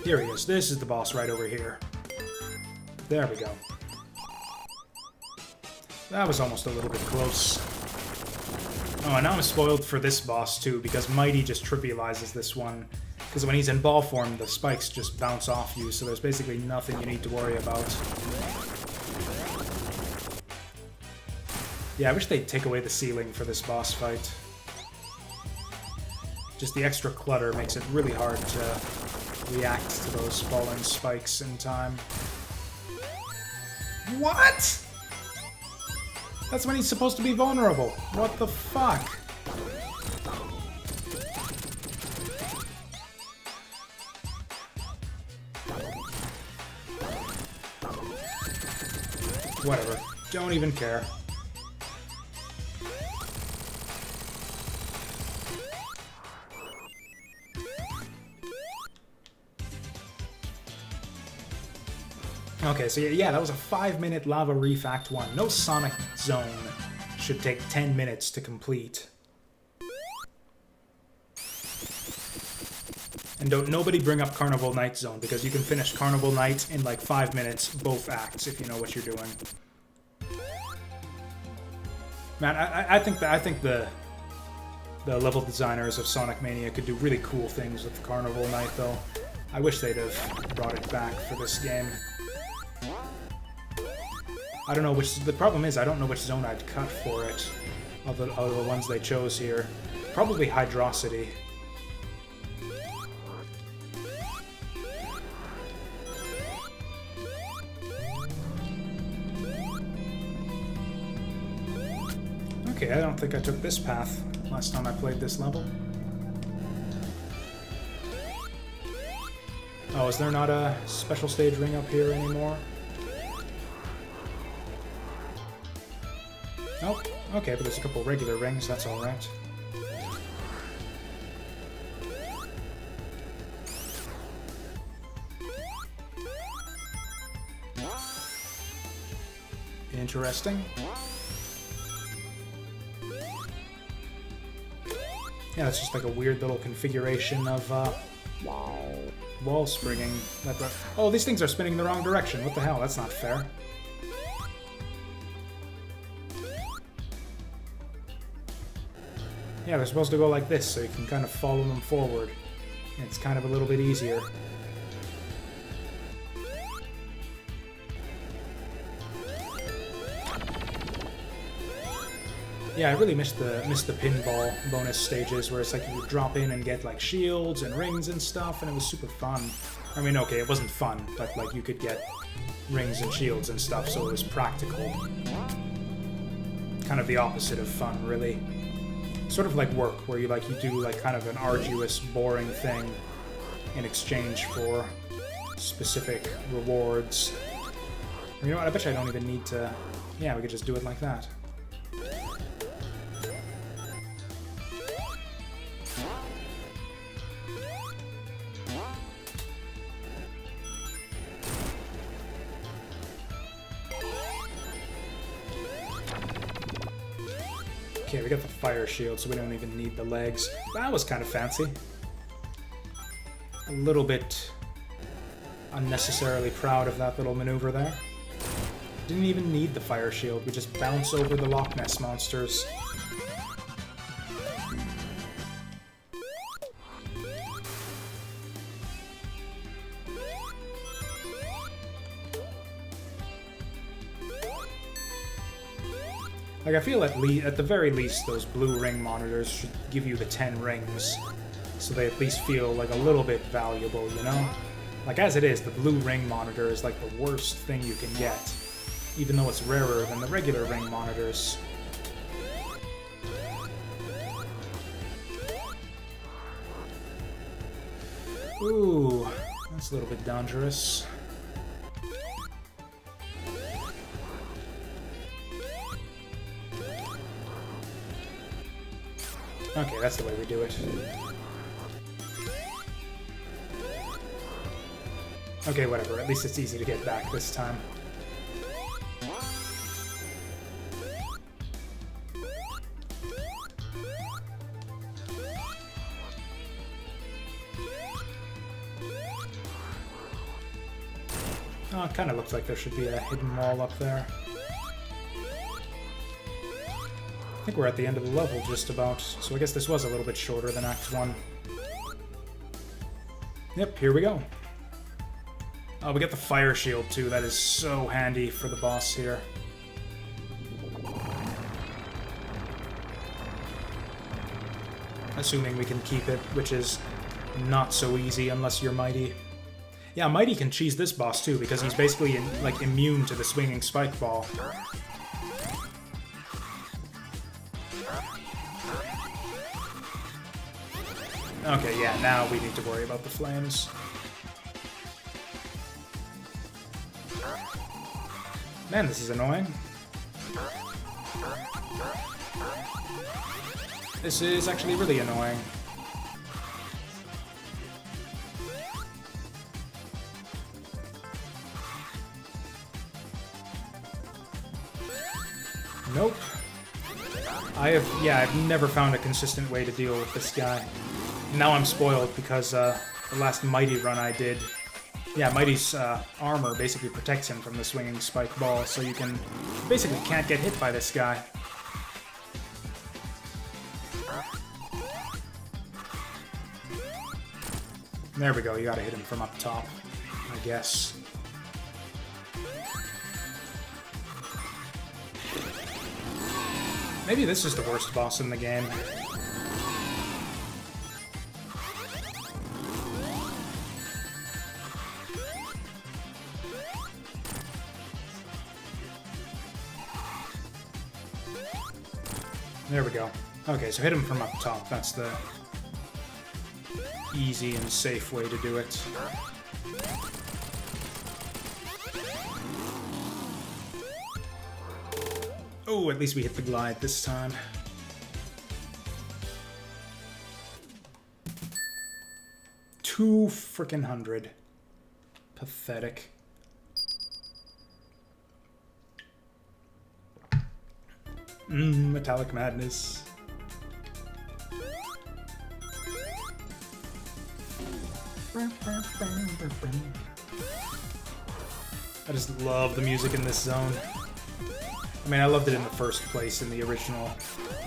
Here he is. This is the boss right over here. There we go. That was almost a little bit close. Oh, and now I'm spoiled for this boss, too, because Mighty just trivializes this one. Because when he's in ball form, the spikes just bounce off you, so there's basically nothing you need to worry about. Yeah, I wish they'd take away the ceiling for this boss fight. Just the extra clutter makes it really hard to react to those falling spikes in time. What?! That's when he's supposed to be vulnerable. What the fuck? Whatever. Don't even care. Okay, so yeah, that was a 5-minute Lava Reef Act 1. No Sonic Zone should take 10 minutes to complete. And don't nobody bring up Carnival Night Zone, because you can finish Carnival Night in like 5 minutes, both acts, if you know what you're doing. Man, I think the level designers of Sonic Mania could do really cool things with Carnival Night, though. I wish they'd have brought it back for this game. I don't know which... The problem is, I don't know which zone I'd cut for it, of the ones they chose here. Probably Hydrosity. Okay, I don't think I took this path last time I played this level. Oh, is there not a special stage ring up here anymore? Nope. Okay, but there's a couple regular rings, that's alright. Interesting. Yeah, it's just like a weird little configuration of wall springing. Oh, these things are spinning the wrong direction. What the hell? That's not fair. Yeah, they're supposed to go like this, so you can kind of follow them forward. It's kind of a little bit easier. Yeah, I really missed the pinball bonus stages where it's like you would drop in and get like shields and rings and stuff, and it was super fun. I mean, okay, it wasn't fun, but like you could get rings and shields and stuff, so it was practical. Kind of the opposite of fun, really. Sort of like work, where you do like kind of an arduous, boring thing in exchange for specific rewards. You know what? I bet you I don't even need to. Yeah, we could just do it like that. Okay, we got the fire shield, so we don't even need the legs. That was kind of fancy. A little bit unnecessarily proud of that little maneuver there. Didn't even need the fire shield, we just bounce over the Loch Ness monsters. Like, I feel at the very least, those blue ring monitors should give you the 10 rings, so they at least feel like a little bit valuable, you know? Like, as it is, the blue ring monitor is like the worst thing you can get, even though it's rarer than the regular ring monitors. Ooh, that's a little bit dangerous. Okay, that's the way we do it. Okay, whatever. At least it's easy to get back this time. Oh, it kind of looks like there should be a hidden wall up there. I think we're at the end of the level, just about, so I guess this was a little bit shorter than Act 1. Yep, here we go. Oh, we get the fire shield, too. That is so handy for the boss here. Assuming we can keep it, which is not so easy unless you're Mighty. Yeah, Mighty can cheese this boss, too, because he's basically, like, immune to the swinging spike ball. Okay, yeah, now we need to worry about the flames. Man, this is annoying. This is actually really annoying. Nope. I've never found a consistent way to deal with this guy. Now I'm spoiled because the last Mighty run I did, yeah, Mighty's armor basically protects him from the swinging spike ball, so you basically can't get hit by this guy. There we go, you gotta hit him from up top, I guess. Maybe this is the worst boss in the game. There we go. Okay, so hit him from up top. That's the easy and safe way to do it. Oh, at least we hit the glide this time. $200. Pathetic. Metallic Madness. I just love the music in this zone. I mean, I loved it in the first place in the original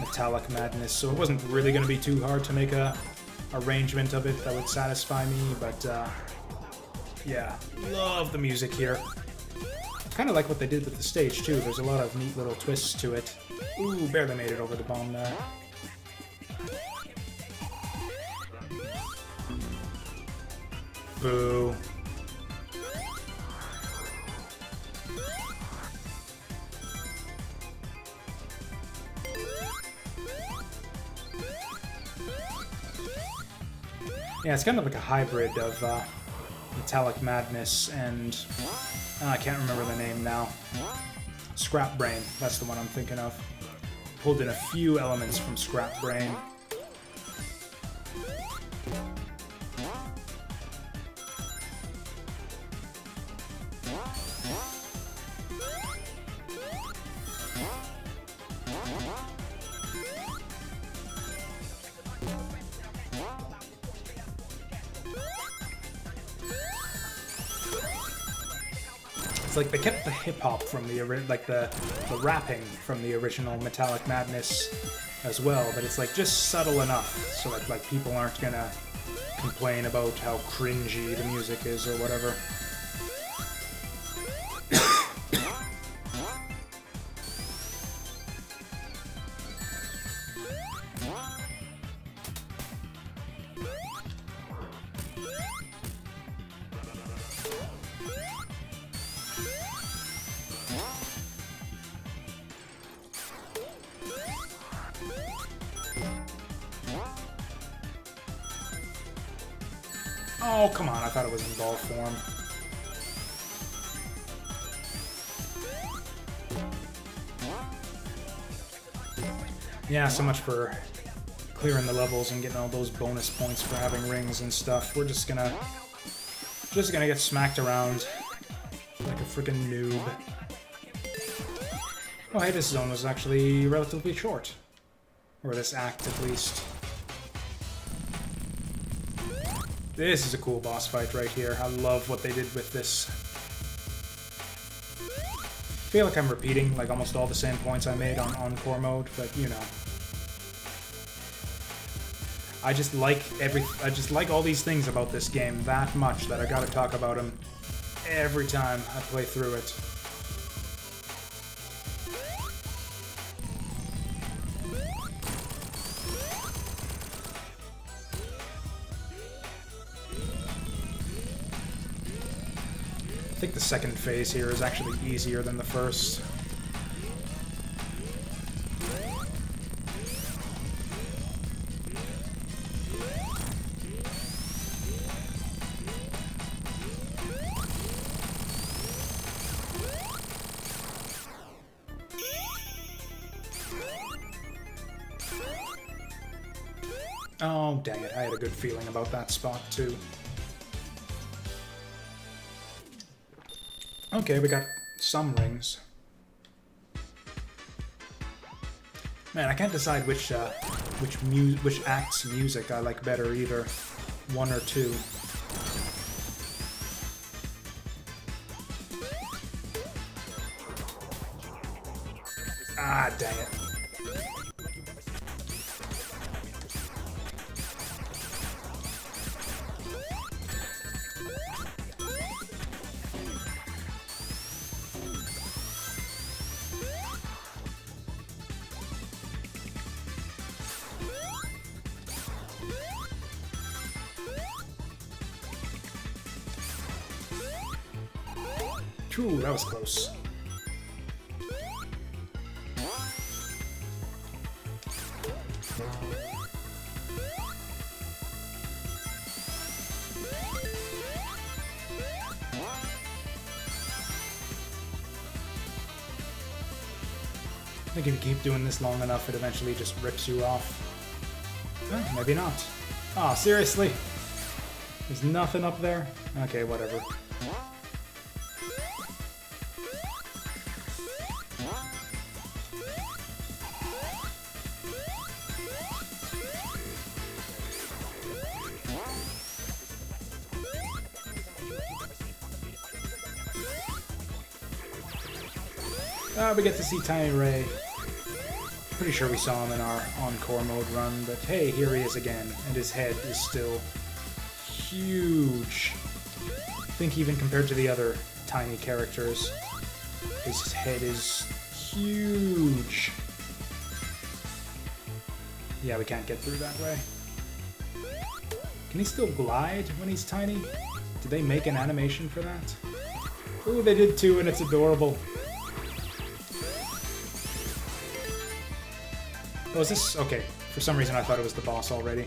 Metallic Madness, so it wasn't really going to be too hard to make a arrangement of it that would satisfy me, but yeah, love the music here. Kind of like what they did with the stage, too. There's a lot of neat little twists to it. Ooh, barely made it over the bomb there. Boo. Yeah, it's kind of like a hybrid of Metallic Madness and... I can't remember the name now. Scrap Brain, that's the one I'm thinking of. Pulled in a few elements from Scrap Brain. It's like they kept the hip hop from the the rapping from the original Metallic Madness as well, but it's like just subtle enough so that like people aren't gonna complain about how cringy the music is or whatever. Oh, come on, I thought it was in ball form. Yeah, so much for clearing the levels and getting all those bonus points for having rings and stuff. We're just gonna get smacked around like a freaking noob. Oh, hey, this zone was actually relatively short. Or this act, at least. This is a cool boss fight right here. I love what they did with this. I feel like I'm repeating like almost all the same points I made on Encore mode, but you know. I just like all these things about this game that much that I gotta talk about them every time I play through it. I think the second phase here is actually easier than the first. Oh, dang it. I had a good feeling about that spot, too. Okay, we got some rings. Man, I can't decide which act's music I like better either. One or two. Ah, dang it. Ooh, that was close. I think if you keep doing this long enough, it eventually just rips you off. Oh, maybe not. Aw, oh, seriously? There's nothing up there? Okay, whatever. We get to see Tiny Ray. Pretty sure we saw him in our Encore mode run, but hey, here he is again, and his head is still huge. I think even compared to the other tiny characters, his head is huge. Yeah, we can't get through that way. Can he still glide when he's tiny? Did they make an animation for that? Ooh, they did too, and it's adorable. Oh, is this... Okay. For some reason I thought it was the boss already.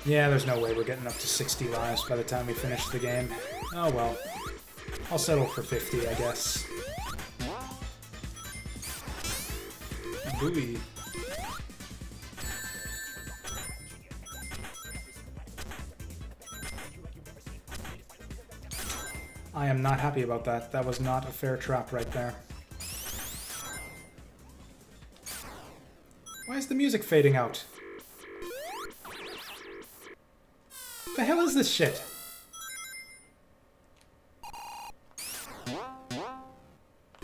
Yeah, there's no way we're getting up to 60 lives by the time we finish the game. Oh well. I'll settle for 50, I guess. Ooh. I am not happy about that. That was not a fair trap right there. Why is the music fading out? What the hell is this shit?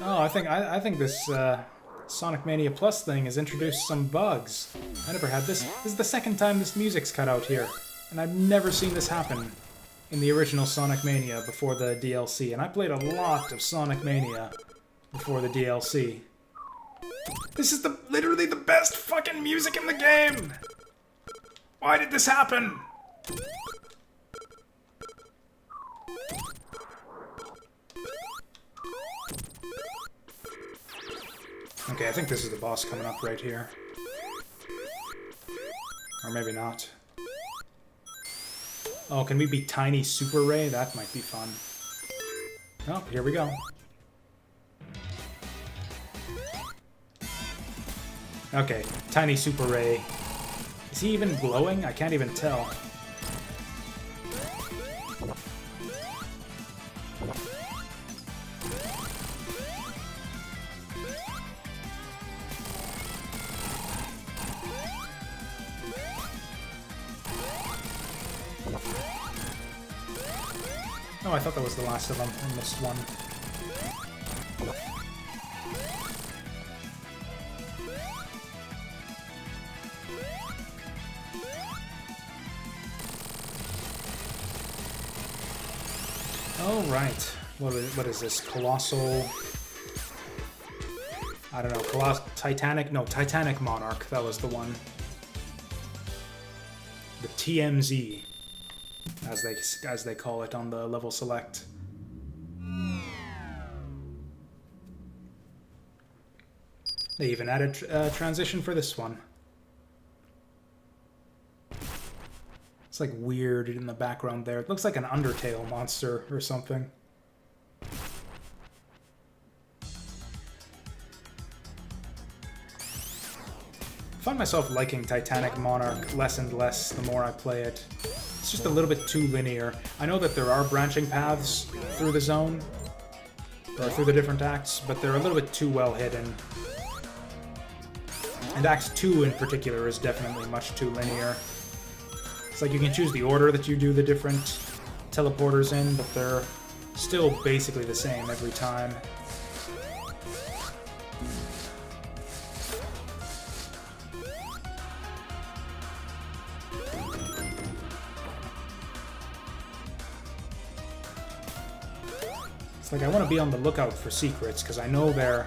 Oh, I think this Sonic Mania Plus thing has introduced some bugs. I never had this. This is the second time this music's cut out here, and I've never seen this happen in the original Sonic Mania before the DLC. And I played a lot of Sonic Mania before the DLC. This is literally the best fucking music in the game! Why did this happen? Okay, I think this is the boss coming up right here. Or maybe not. Oh, can we beat Tiny Super Ray? That might be fun. Oh, here we go. Okay, Tiny Super Ray. Is he even glowing? I can't even tell. Oh, I thought that was the last of them. I missed one. Oh, right. What is this? Colossal... I don't know. Titanic? No, Titanic Monarch. That was the one. The TMZ. As they call it on the level select. They even added a transition for this one. It's like weird in the background there. It looks like an Undertale monster or something. I find myself liking Titanic Monarch less and less the more I play it. It's just a little bit too linear. I know that there are branching paths through the zone, or through the different acts, but they're a little bit too well hidden. And Act 2 in particular is definitely much too linear. It's like you can choose the order that you do the different teleporters in, but they're still basically the same every time. Like, I want to be on the lookout for secrets, because I know they're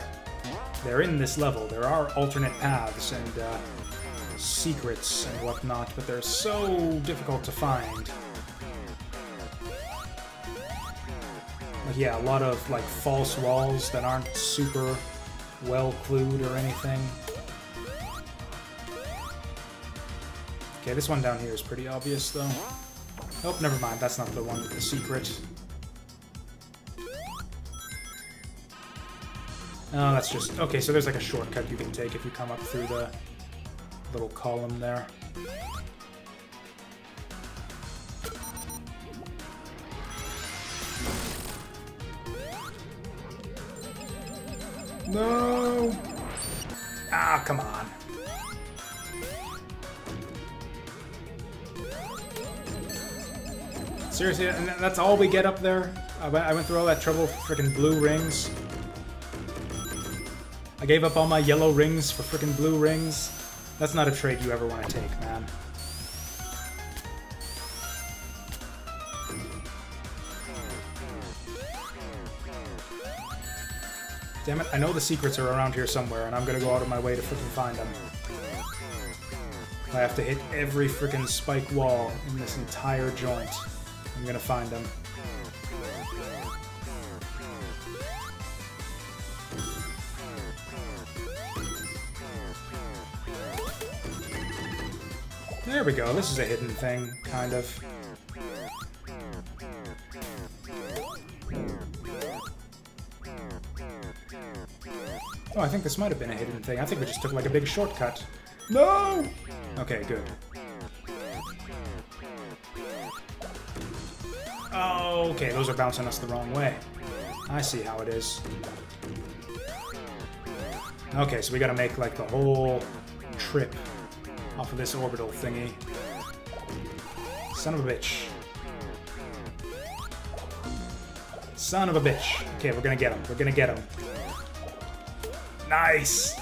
in this level. There are alternate paths and secrets and whatnot, but they're so difficult to find. Like, yeah, a lot of, like, false walls that aren't super well clued or anything. Okay, this one down here is pretty obvious, though. Oh, never mind, that's not the one with the secret. Oh, that's just... Okay, so there's like a shortcut you can take if you come up through the little column there. No! Ah, come on. Seriously, and that's all we get up there? I went through all that trouble for frickin' blue rings. I gave up all my yellow rings for frickin' blue rings. That's not a trade you ever want to take, man. Damn it, I know the secrets are around here somewhere, and I'm gonna go out of my way to frickin' find them. I have to hit every frickin' spike wall in this entire joint. I'm gonna find them. There we go, this is a hidden thing, kind of. Oh, I think this might have been a hidden thing. I think we just took like a big shortcut. No! Okay, good. Oh, okay, those are bouncing us the wrong way. I see how it is. Okay, so we gotta make, like, the whole trip off of this orbital thingy. Son of a bitch. Son of a bitch. Okay, we're gonna get him. We're gonna get him. Nice!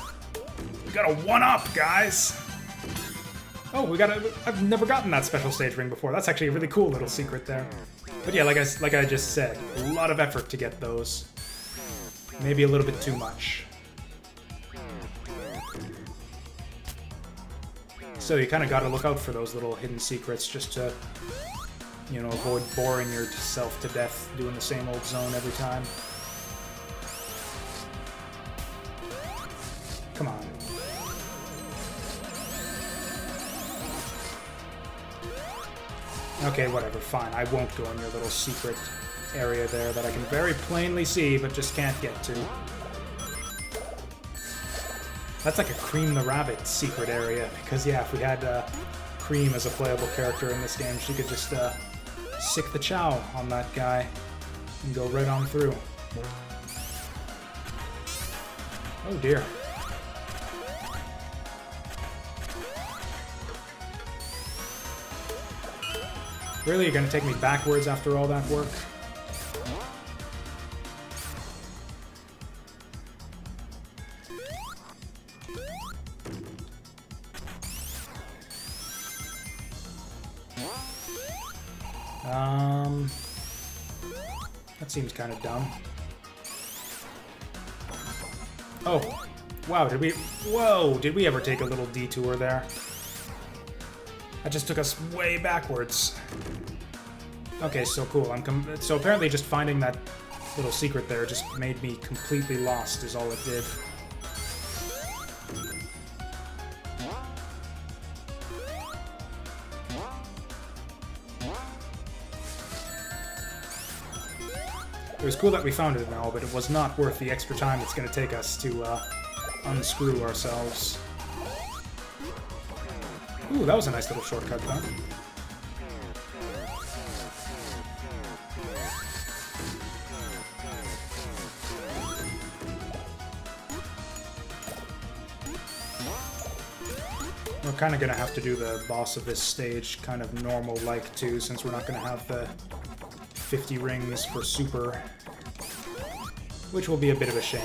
We got a 1-up, guys! Oh, we got a... I've never gotten that special stage ring before. That's actually a really cool little secret there. But yeah, like I just said, a lot of effort to get those. Maybe a little bit too much. So you kind of got to look out for those little hidden secrets just to, you know, avoid boring yourself to death doing the same old zone every time. Come on. Okay, whatever, fine. I won't go in your little secret area there that I can very plainly see, but just can't get to. That's like a Cream the Rabbit secret area, because yeah, if we had Cream as a playable character in this game, she could just sick the chow on that guy and go right on through. Oh dear. Really? You're gonna take me backwards after all that work? That seems kind of dumb. Oh, wow, did we... Whoa, did we ever take a little detour there? That just took us way backwards. Okay, so cool. So apparently just finding that little secret there just made me completely lost is all it did. It was cool that we found it and all, but it was not worth the extra time it's going to take us to unscrew ourselves. Ooh, that was a nice little shortcut, though. We're kind of going to have to do the boss of this stage kind of normal-like, too, since we're not going to have the 50 rings for super, which will be a bit of a shame.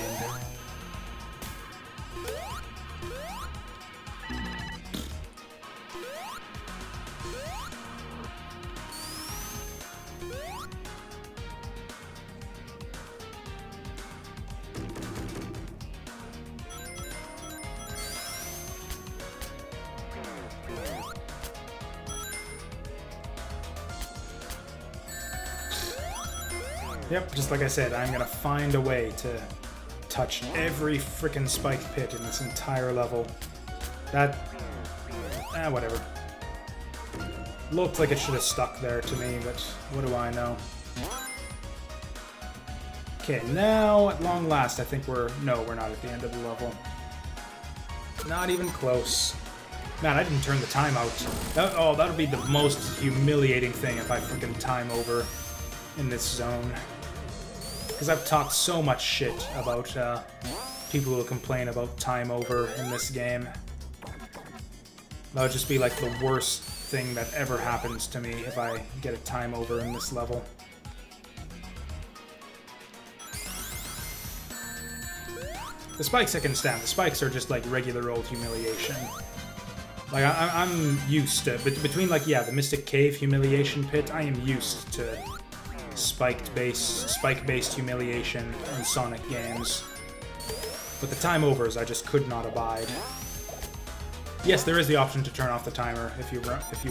Yep, just like I said, I'm gonna find a way to touch every frickin' spiked pit in this entire level. That... whatever. Looked like it should have stuck there to me, but what do I know? Okay, now, at long last, I think we're... No, we're not at the end of the level. Not even close. Man, I didn't turn the time out. Oh, that would be the most humiliating thing if I frickin' time over in this zone. Because I've talked so much shit about people who complain about time over in this game. That would just be like the worst thing that ever happens to me if I get a time over in this level. The spikes I can stand. The spikes are just like regular old humiliation. Like, I'm used to... Between, like, yeah, the Mystic Cave humiliation pit, I am used to spike-based humiliation in Sonic games. But the time overs, I just could not abide. Yes, there is the option to turn off the timer if you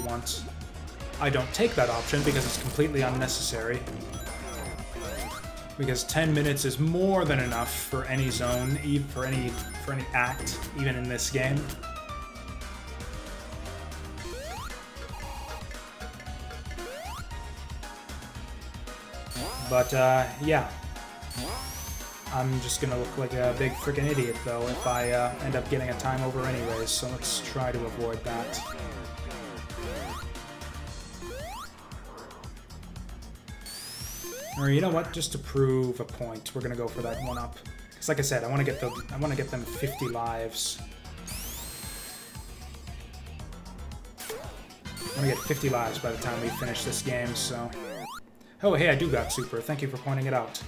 want. I don't take that option because it's completely unnecessary. Because 10 minutes is more than enough for any zone, for any act, even in this game. But, yeah. I'm just gonna look like a big freaking idiot, though, if I end up getting a time over anyways, so let's try to avoid that. Or you know what? Just to prove a point, we're gonna go for that one up. Because like I said, I want to get them 50 lives. I want to get 50 lives by the time we finish this game. So, oh hey, I do got super. Thank you for pointing it out.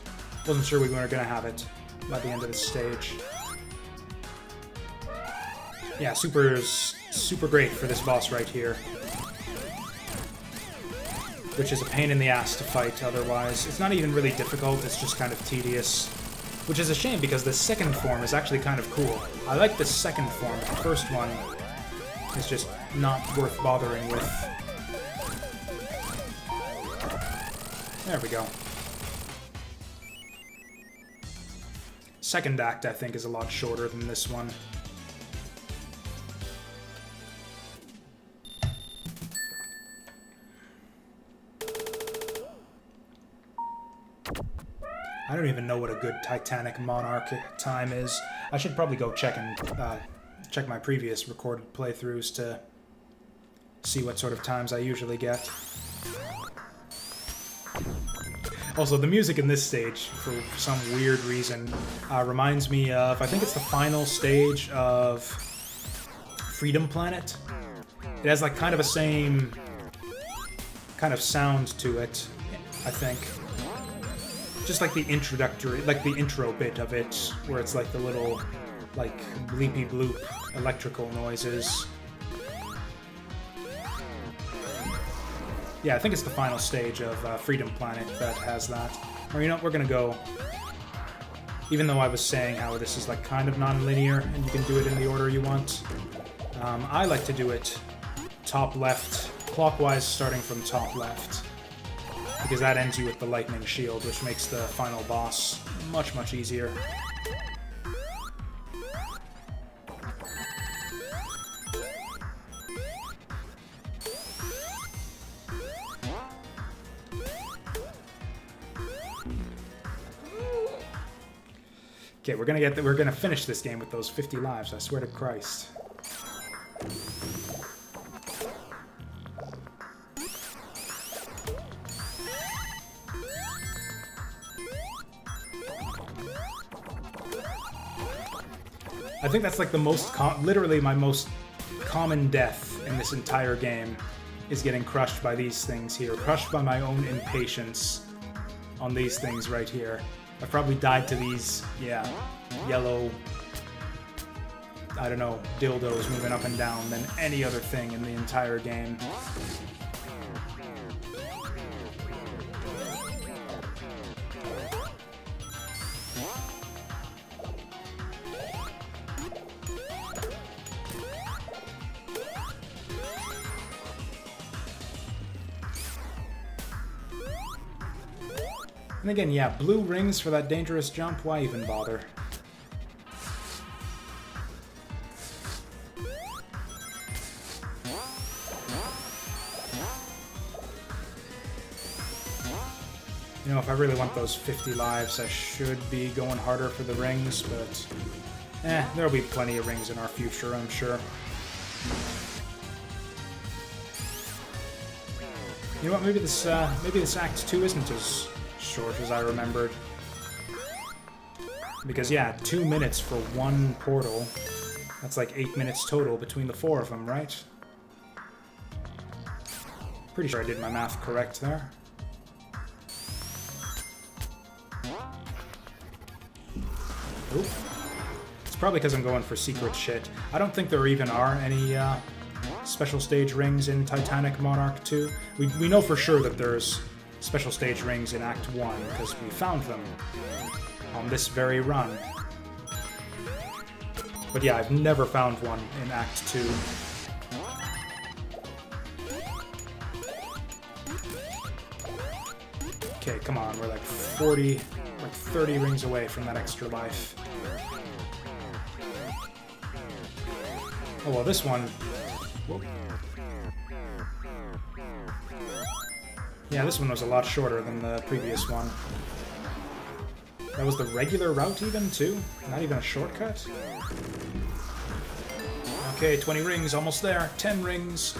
Wasn't sure we were gonna have it by the end of the stage. Yeah, super is super great for this boss right here. Which is a pain in the ass to fight otherwise. It's not even really difficult, it's just kind of tedious. Which is a shame because the second form is actually kind of cool. I like the second form, but the first one is just not worth bothering with. There we go. Second act, I think, is a lot shorter than this one. I don't even know what a good Titanic Monarch time is. I should probably go check my previous recorded playthroughs to see what sort of times I usually get. Also, the music in this stage, for some weird reason, reminds me of, I think it's the final stage of Freedom Planet. It has like kind of a same kind of sound to it, I think. Just like the introductory, like the intro bit of it, where it's like the little, like, bleepy bloop electrical noises. Yeah, I think it's the final stage of Freedom Planet that has that. Or you know what, we're gonna go... Even though I was saying how this is like kind of non-linear, and you can do it in the order you want, I like to do it top left, clockwise starting from top left. Because that ends you with the lightning shield, which makes the final boss much, much easier. Okay, we're gonna finish this game with those 50 lives, I swear to Christ. I think that's like the most, literally my most common death in this entire game, is getting crushed by these things here. Crushed by my own impatience on these things right here. I've probably died to these, yeah, yellow, I don't know, dildos moving up and down than any other thing in the entire game. And again, yeah, blue rings for that dangerous jump, why even bother? You know, if I really want those 50 lives, I should be going harder for the rings, but... there'll be plenty of rings in our future, I'm sure. You know what, maybe this Act 2 isn't as short as I remembered. Because, yeah, 2 minutes for one portal. That's like 8 minutes total between the 4 of them, right? Pretty sure I did my math correct there. Oop. It's probably because I'm going for secret shit. I don't think there even are any special stage rings in Titanic Monarch 2. We know for sure that there's special stage rings in Act 1, because we found them on this very run. But yeah, I've never found one in Act 2. Okay, come on, we're like 30 rings away from that extra life. Oh, well, this one... Whoop. Yeah, this one was a lot shorter than the previous one. That was the regular route even, too? Not even a shortcut? Okay, 20 rings, almost there. 10 rings.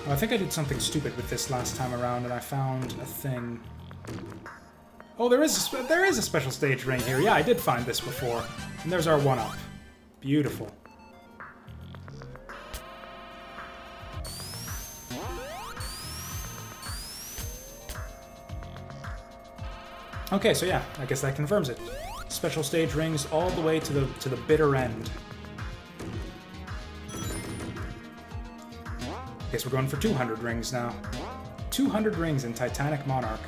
Oh, I think I did something stupid with this last time around, and I found a thing. Oh, there is a special stage ring here. Yeah, I did find this before. And there's our 1-up. Beautiful. Okay, so yeah, I guess that confirms it. Special stage rings all the way to the bitter end. Guess we're going for 200 rings now. 200 rings in Titanic Monarch.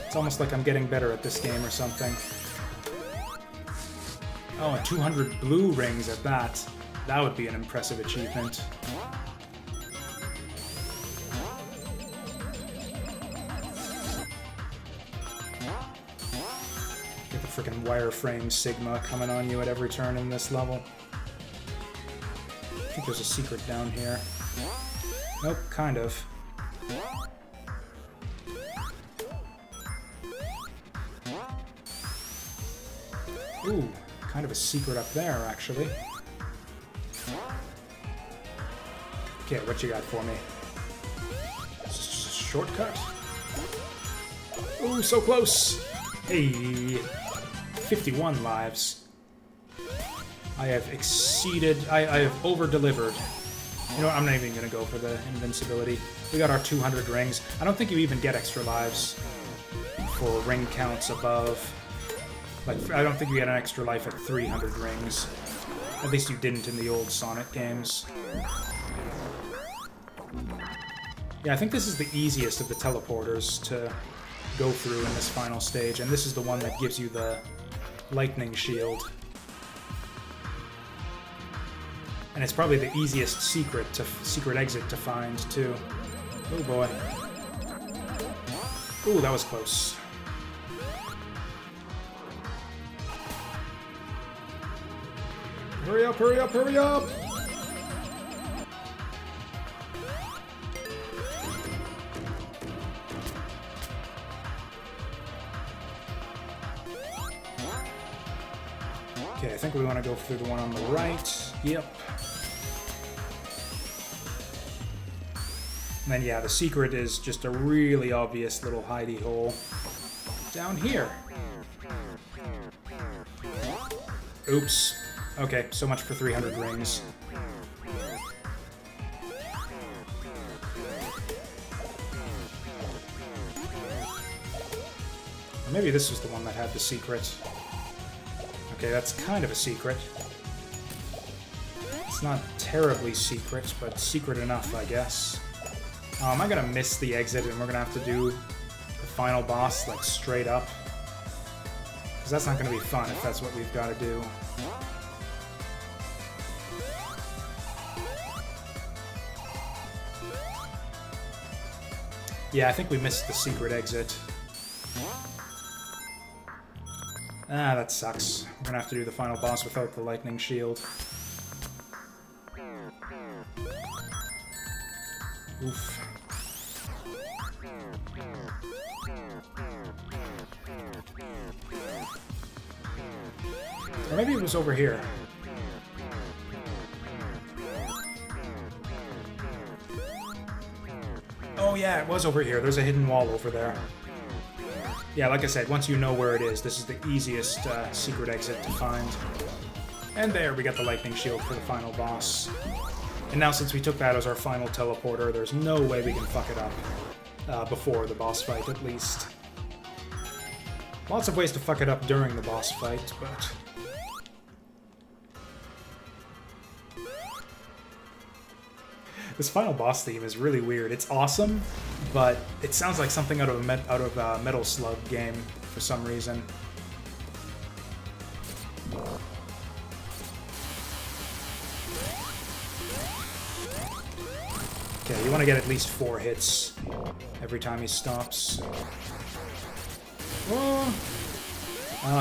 It's almost like I'm getting better at this game or something. Oh, and 200 blue rings at that. That would be an impressive achievement. Get the frickin' wireframe Sigma coming on you at every turn in this level. I think there's a secret down here. Nope, kind of. Ooh, kind of a secret up there, actually. Okay, what you got for me? Shortcut? Ooh, so close! Hey! 51 lives. I have exceeded... I have over-delivered. You know what, I'm not even going to go for the invincibility. We got our 200 rings. I don't think you even get extra lives for ring counts above. Like, I don't think you get an extra life at 300 rings. At least you didn't in the old Sonic games. Yeah, I think this is the easiest of the teleporters to go through in this final stage, and this is the one that gives you the lightning shield. And it's probably the easiest secret exit to find, too. Oh boy. Ooh, that was close. Hurry up, hurry up, hurry up! Okay, I think we want to go through the one on the right. Yep. And then, yeah, the secret is just a really obvious little hidey hole down here. Oops. Okay, so much for 300 rings. Or maybe this was the one that had the secret. Okay, that's kind of a secret. It's not terribly secret, but secret enough, I guess. Am I gonna miss the exit and we're gonna have to do the final boss, like, straight up? Because that's not gonna be fun if that's what we've got to do. Yeah, I think we missed the secret exit. Ah, that sucks. We're gonna have to do the final boss without the lightning shield. Oof. Or maybe it was over here. Oh yeah, it was over here. There's a hidden wall over there. Yeah, like I said, once you know where it is, this is the easiest secret exit to find. And there, we got the lightning shield for the final boss. And now since we took that as our final teleporter, there's no way we can fuck it up before the boss fight, at least. Lots of ways to fuck it up during the boss fight, but... This final boss theme is really weird. It's awesome, but it sounds like something out of a Metal Slug game for some reason. Okay, you want to get at least 4 hits every time he stops. Oh.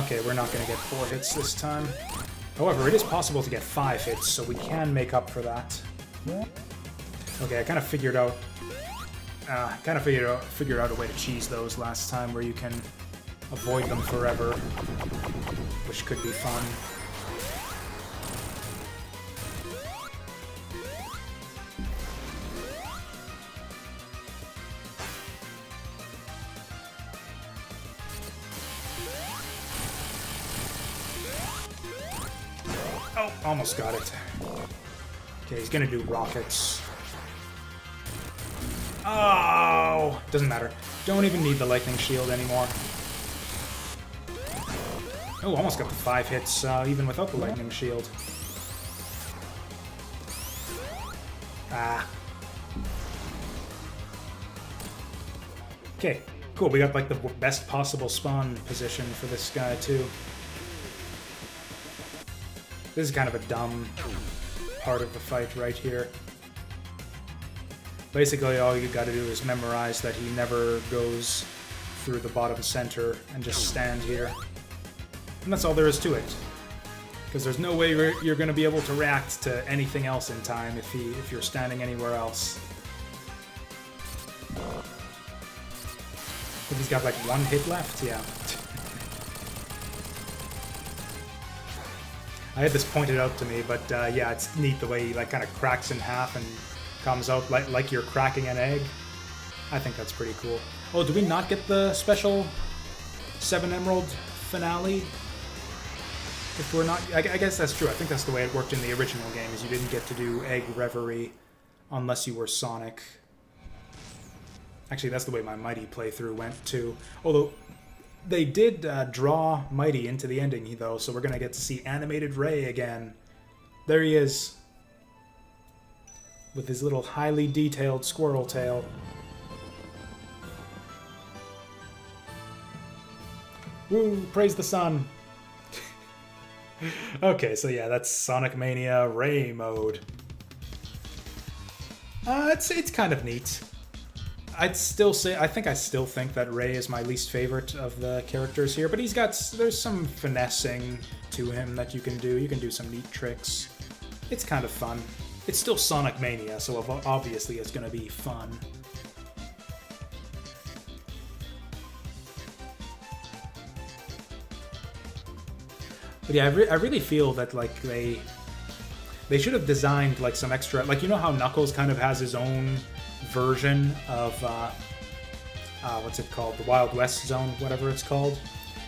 Okay, we're not going to get 4 hits this time. However, it is possible to get 5 hits, so we can make up for that. Okay, I kind of figured out a way to cheese those last time, where you can avoid them forever, which could be fun. Oh, almost got it. Okay, he's gonna do rockets. Oh! Doesn't matter. Don't even need the lightning shield anymore. Oh, almost got the 5 hits, even without the lightning shield. Ah. Okay, cool. We got, like, the best possible spawn position for this guy, too. This is kind of a dumb part of the fight right here. Basically, all you gotta do is memorize that he never goes through the bottom center and just stand here. And that's all there is to it. Because there's no way you're gonna be able to react to anything else in time if you're standing anywhere else. If he's got like 1 hit left, yeah. I had this pointed out to me, but yeah, it's neat the way he like kind of cracks in half and comes out like you're cracking an egg. I think that's pretty cool. Oh, do we not get the special 7 Emerald finale? If we're not... I guess that's true. I think that's the way it worked in the original game, is you didn't get to do Egg Reverie unless you were Sonic. Actually, that's the way my Mighty playthrough went, too. Although, they did draw Mighty into the ending, though, so we're going to get to see animated Ray again. There he is. With his little highly detailed squirrel tail. Woo! Praise the sun! Okay, so yeah, that's Sonic Mania Ray mode. It's kind of neat. I'd still say, I still think that Ray is my least favorite of the characters here, but there's some finessing to him that you can do. You can do some neat tricks. It's kind of fun. It's still Sonic Mania, so obviously it's gonna be fun. But yeah, I really feel that like they should have designed like some extra, like, you know how Knuckles kind of has his own version of what's it called, the Wild West Zone, whatever it's called.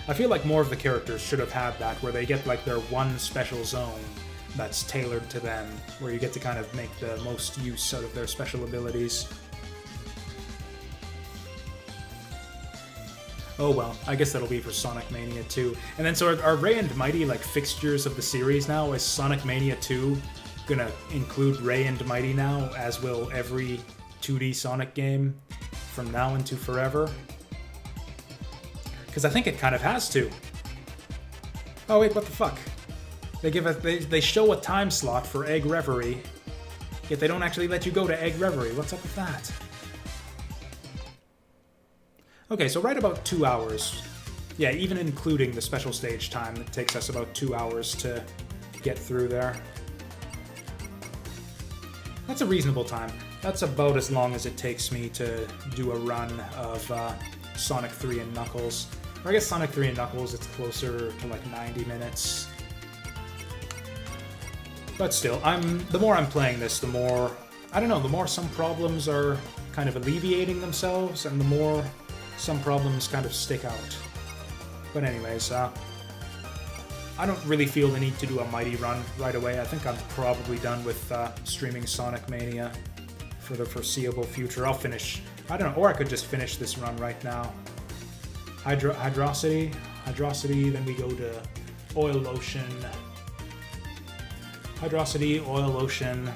I feel like more of the characters should have had that, where they get like their one special zone that's tailored to them, where you get to kind of make the most use out of their special abilities. Oh well, I guess that'll be for Sonic Mania 2. And then, so are Ray and Mighty like fixtures of the series now? Is Sonic Mania 2 gonna include Ray and Mighty now, as will every 2D Sonic game from now into forever? Because I think it kind of has to. Oh wait, what the fuck? They show a time slot for Egg Reverie, yet they don't actually let you go to Egg Reverie. What's up with that? Okay, so right about 2 hours. Yeah, even including the special stage time, it takes us about 2 hours to get through there. That's a reasonable time. That's about as long as it takes me to do a run of Sonic 3 and Knuckles. Or I guess Sonic 3 and Knuckles, it's closer to like 90 minutes. But still, the more I'm playing this, the more, I don't know, the more some problems are kind of alleviating themselves, and the more some problems kind of stick out. But anyways, I don't really feel the need to do a Mighty run right away. I think I'm probably done with streaming Sonic Mania for the foreseeable future. I'll finish, I don't know, or I could just finish this run right now. Hydrosity, then we go to Oil Ocean. Hydrosity, Oil Ocean,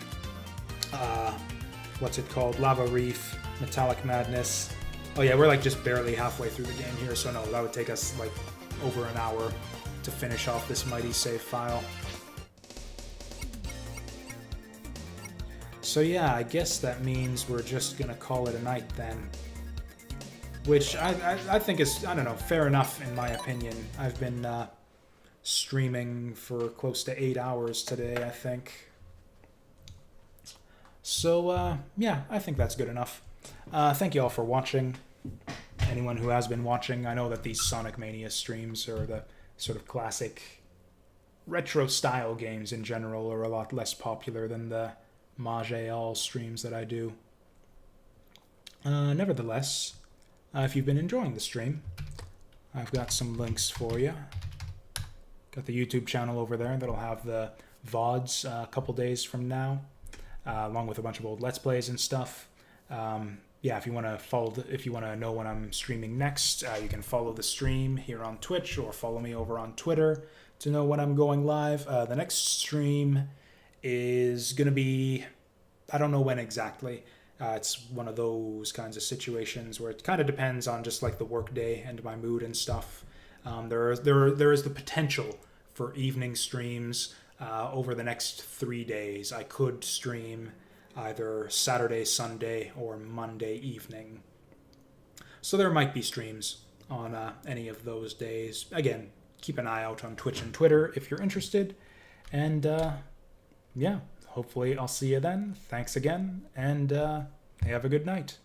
what's it called? Lava Reef, Metallic Madness. Oh yeah, we're like just barely halfway through the game here, so no, that would take us like over an hour to finish off this Mighty save file. So yeah, I guess that means we're just gonna call it a night then. Which I think is, I don't know, fair enough in my opinion. I've been streaming for close to 8 hours today, I think. So yeah, I think that's good enough. Thank you all for watching. Anyone who has been watching, I know that these Sonic Mania streams, or the sort of classic retro style games in general, are a lot less popular than the Mage streams that I do. Nevertheless, if you've been enjoying the stream, I've got some links for you. Got the YouTube channel over there that'll have the VODs a couple days from now, along with a bunch of old Let's Plays and stuff. Yeah, if you want to know when I'm streaming next, you can follow the stream here on Twitch or follow me over on Twitter to know when I'm going live. The next stream is going to be, I don't know when exactly. It's one of those kinds of situations where it kind of depends on just like the work day and my mood and stuff. There is the potential for evening streams over the next 3 days. I could stream either Saturday, Sunday, or Monday evening. So there might be streams on any of those days. Again, keep an eye out on Twitch and Twitter if you're interested. And yeah, hopefully I'll see you then. Thanks again, and have a good night.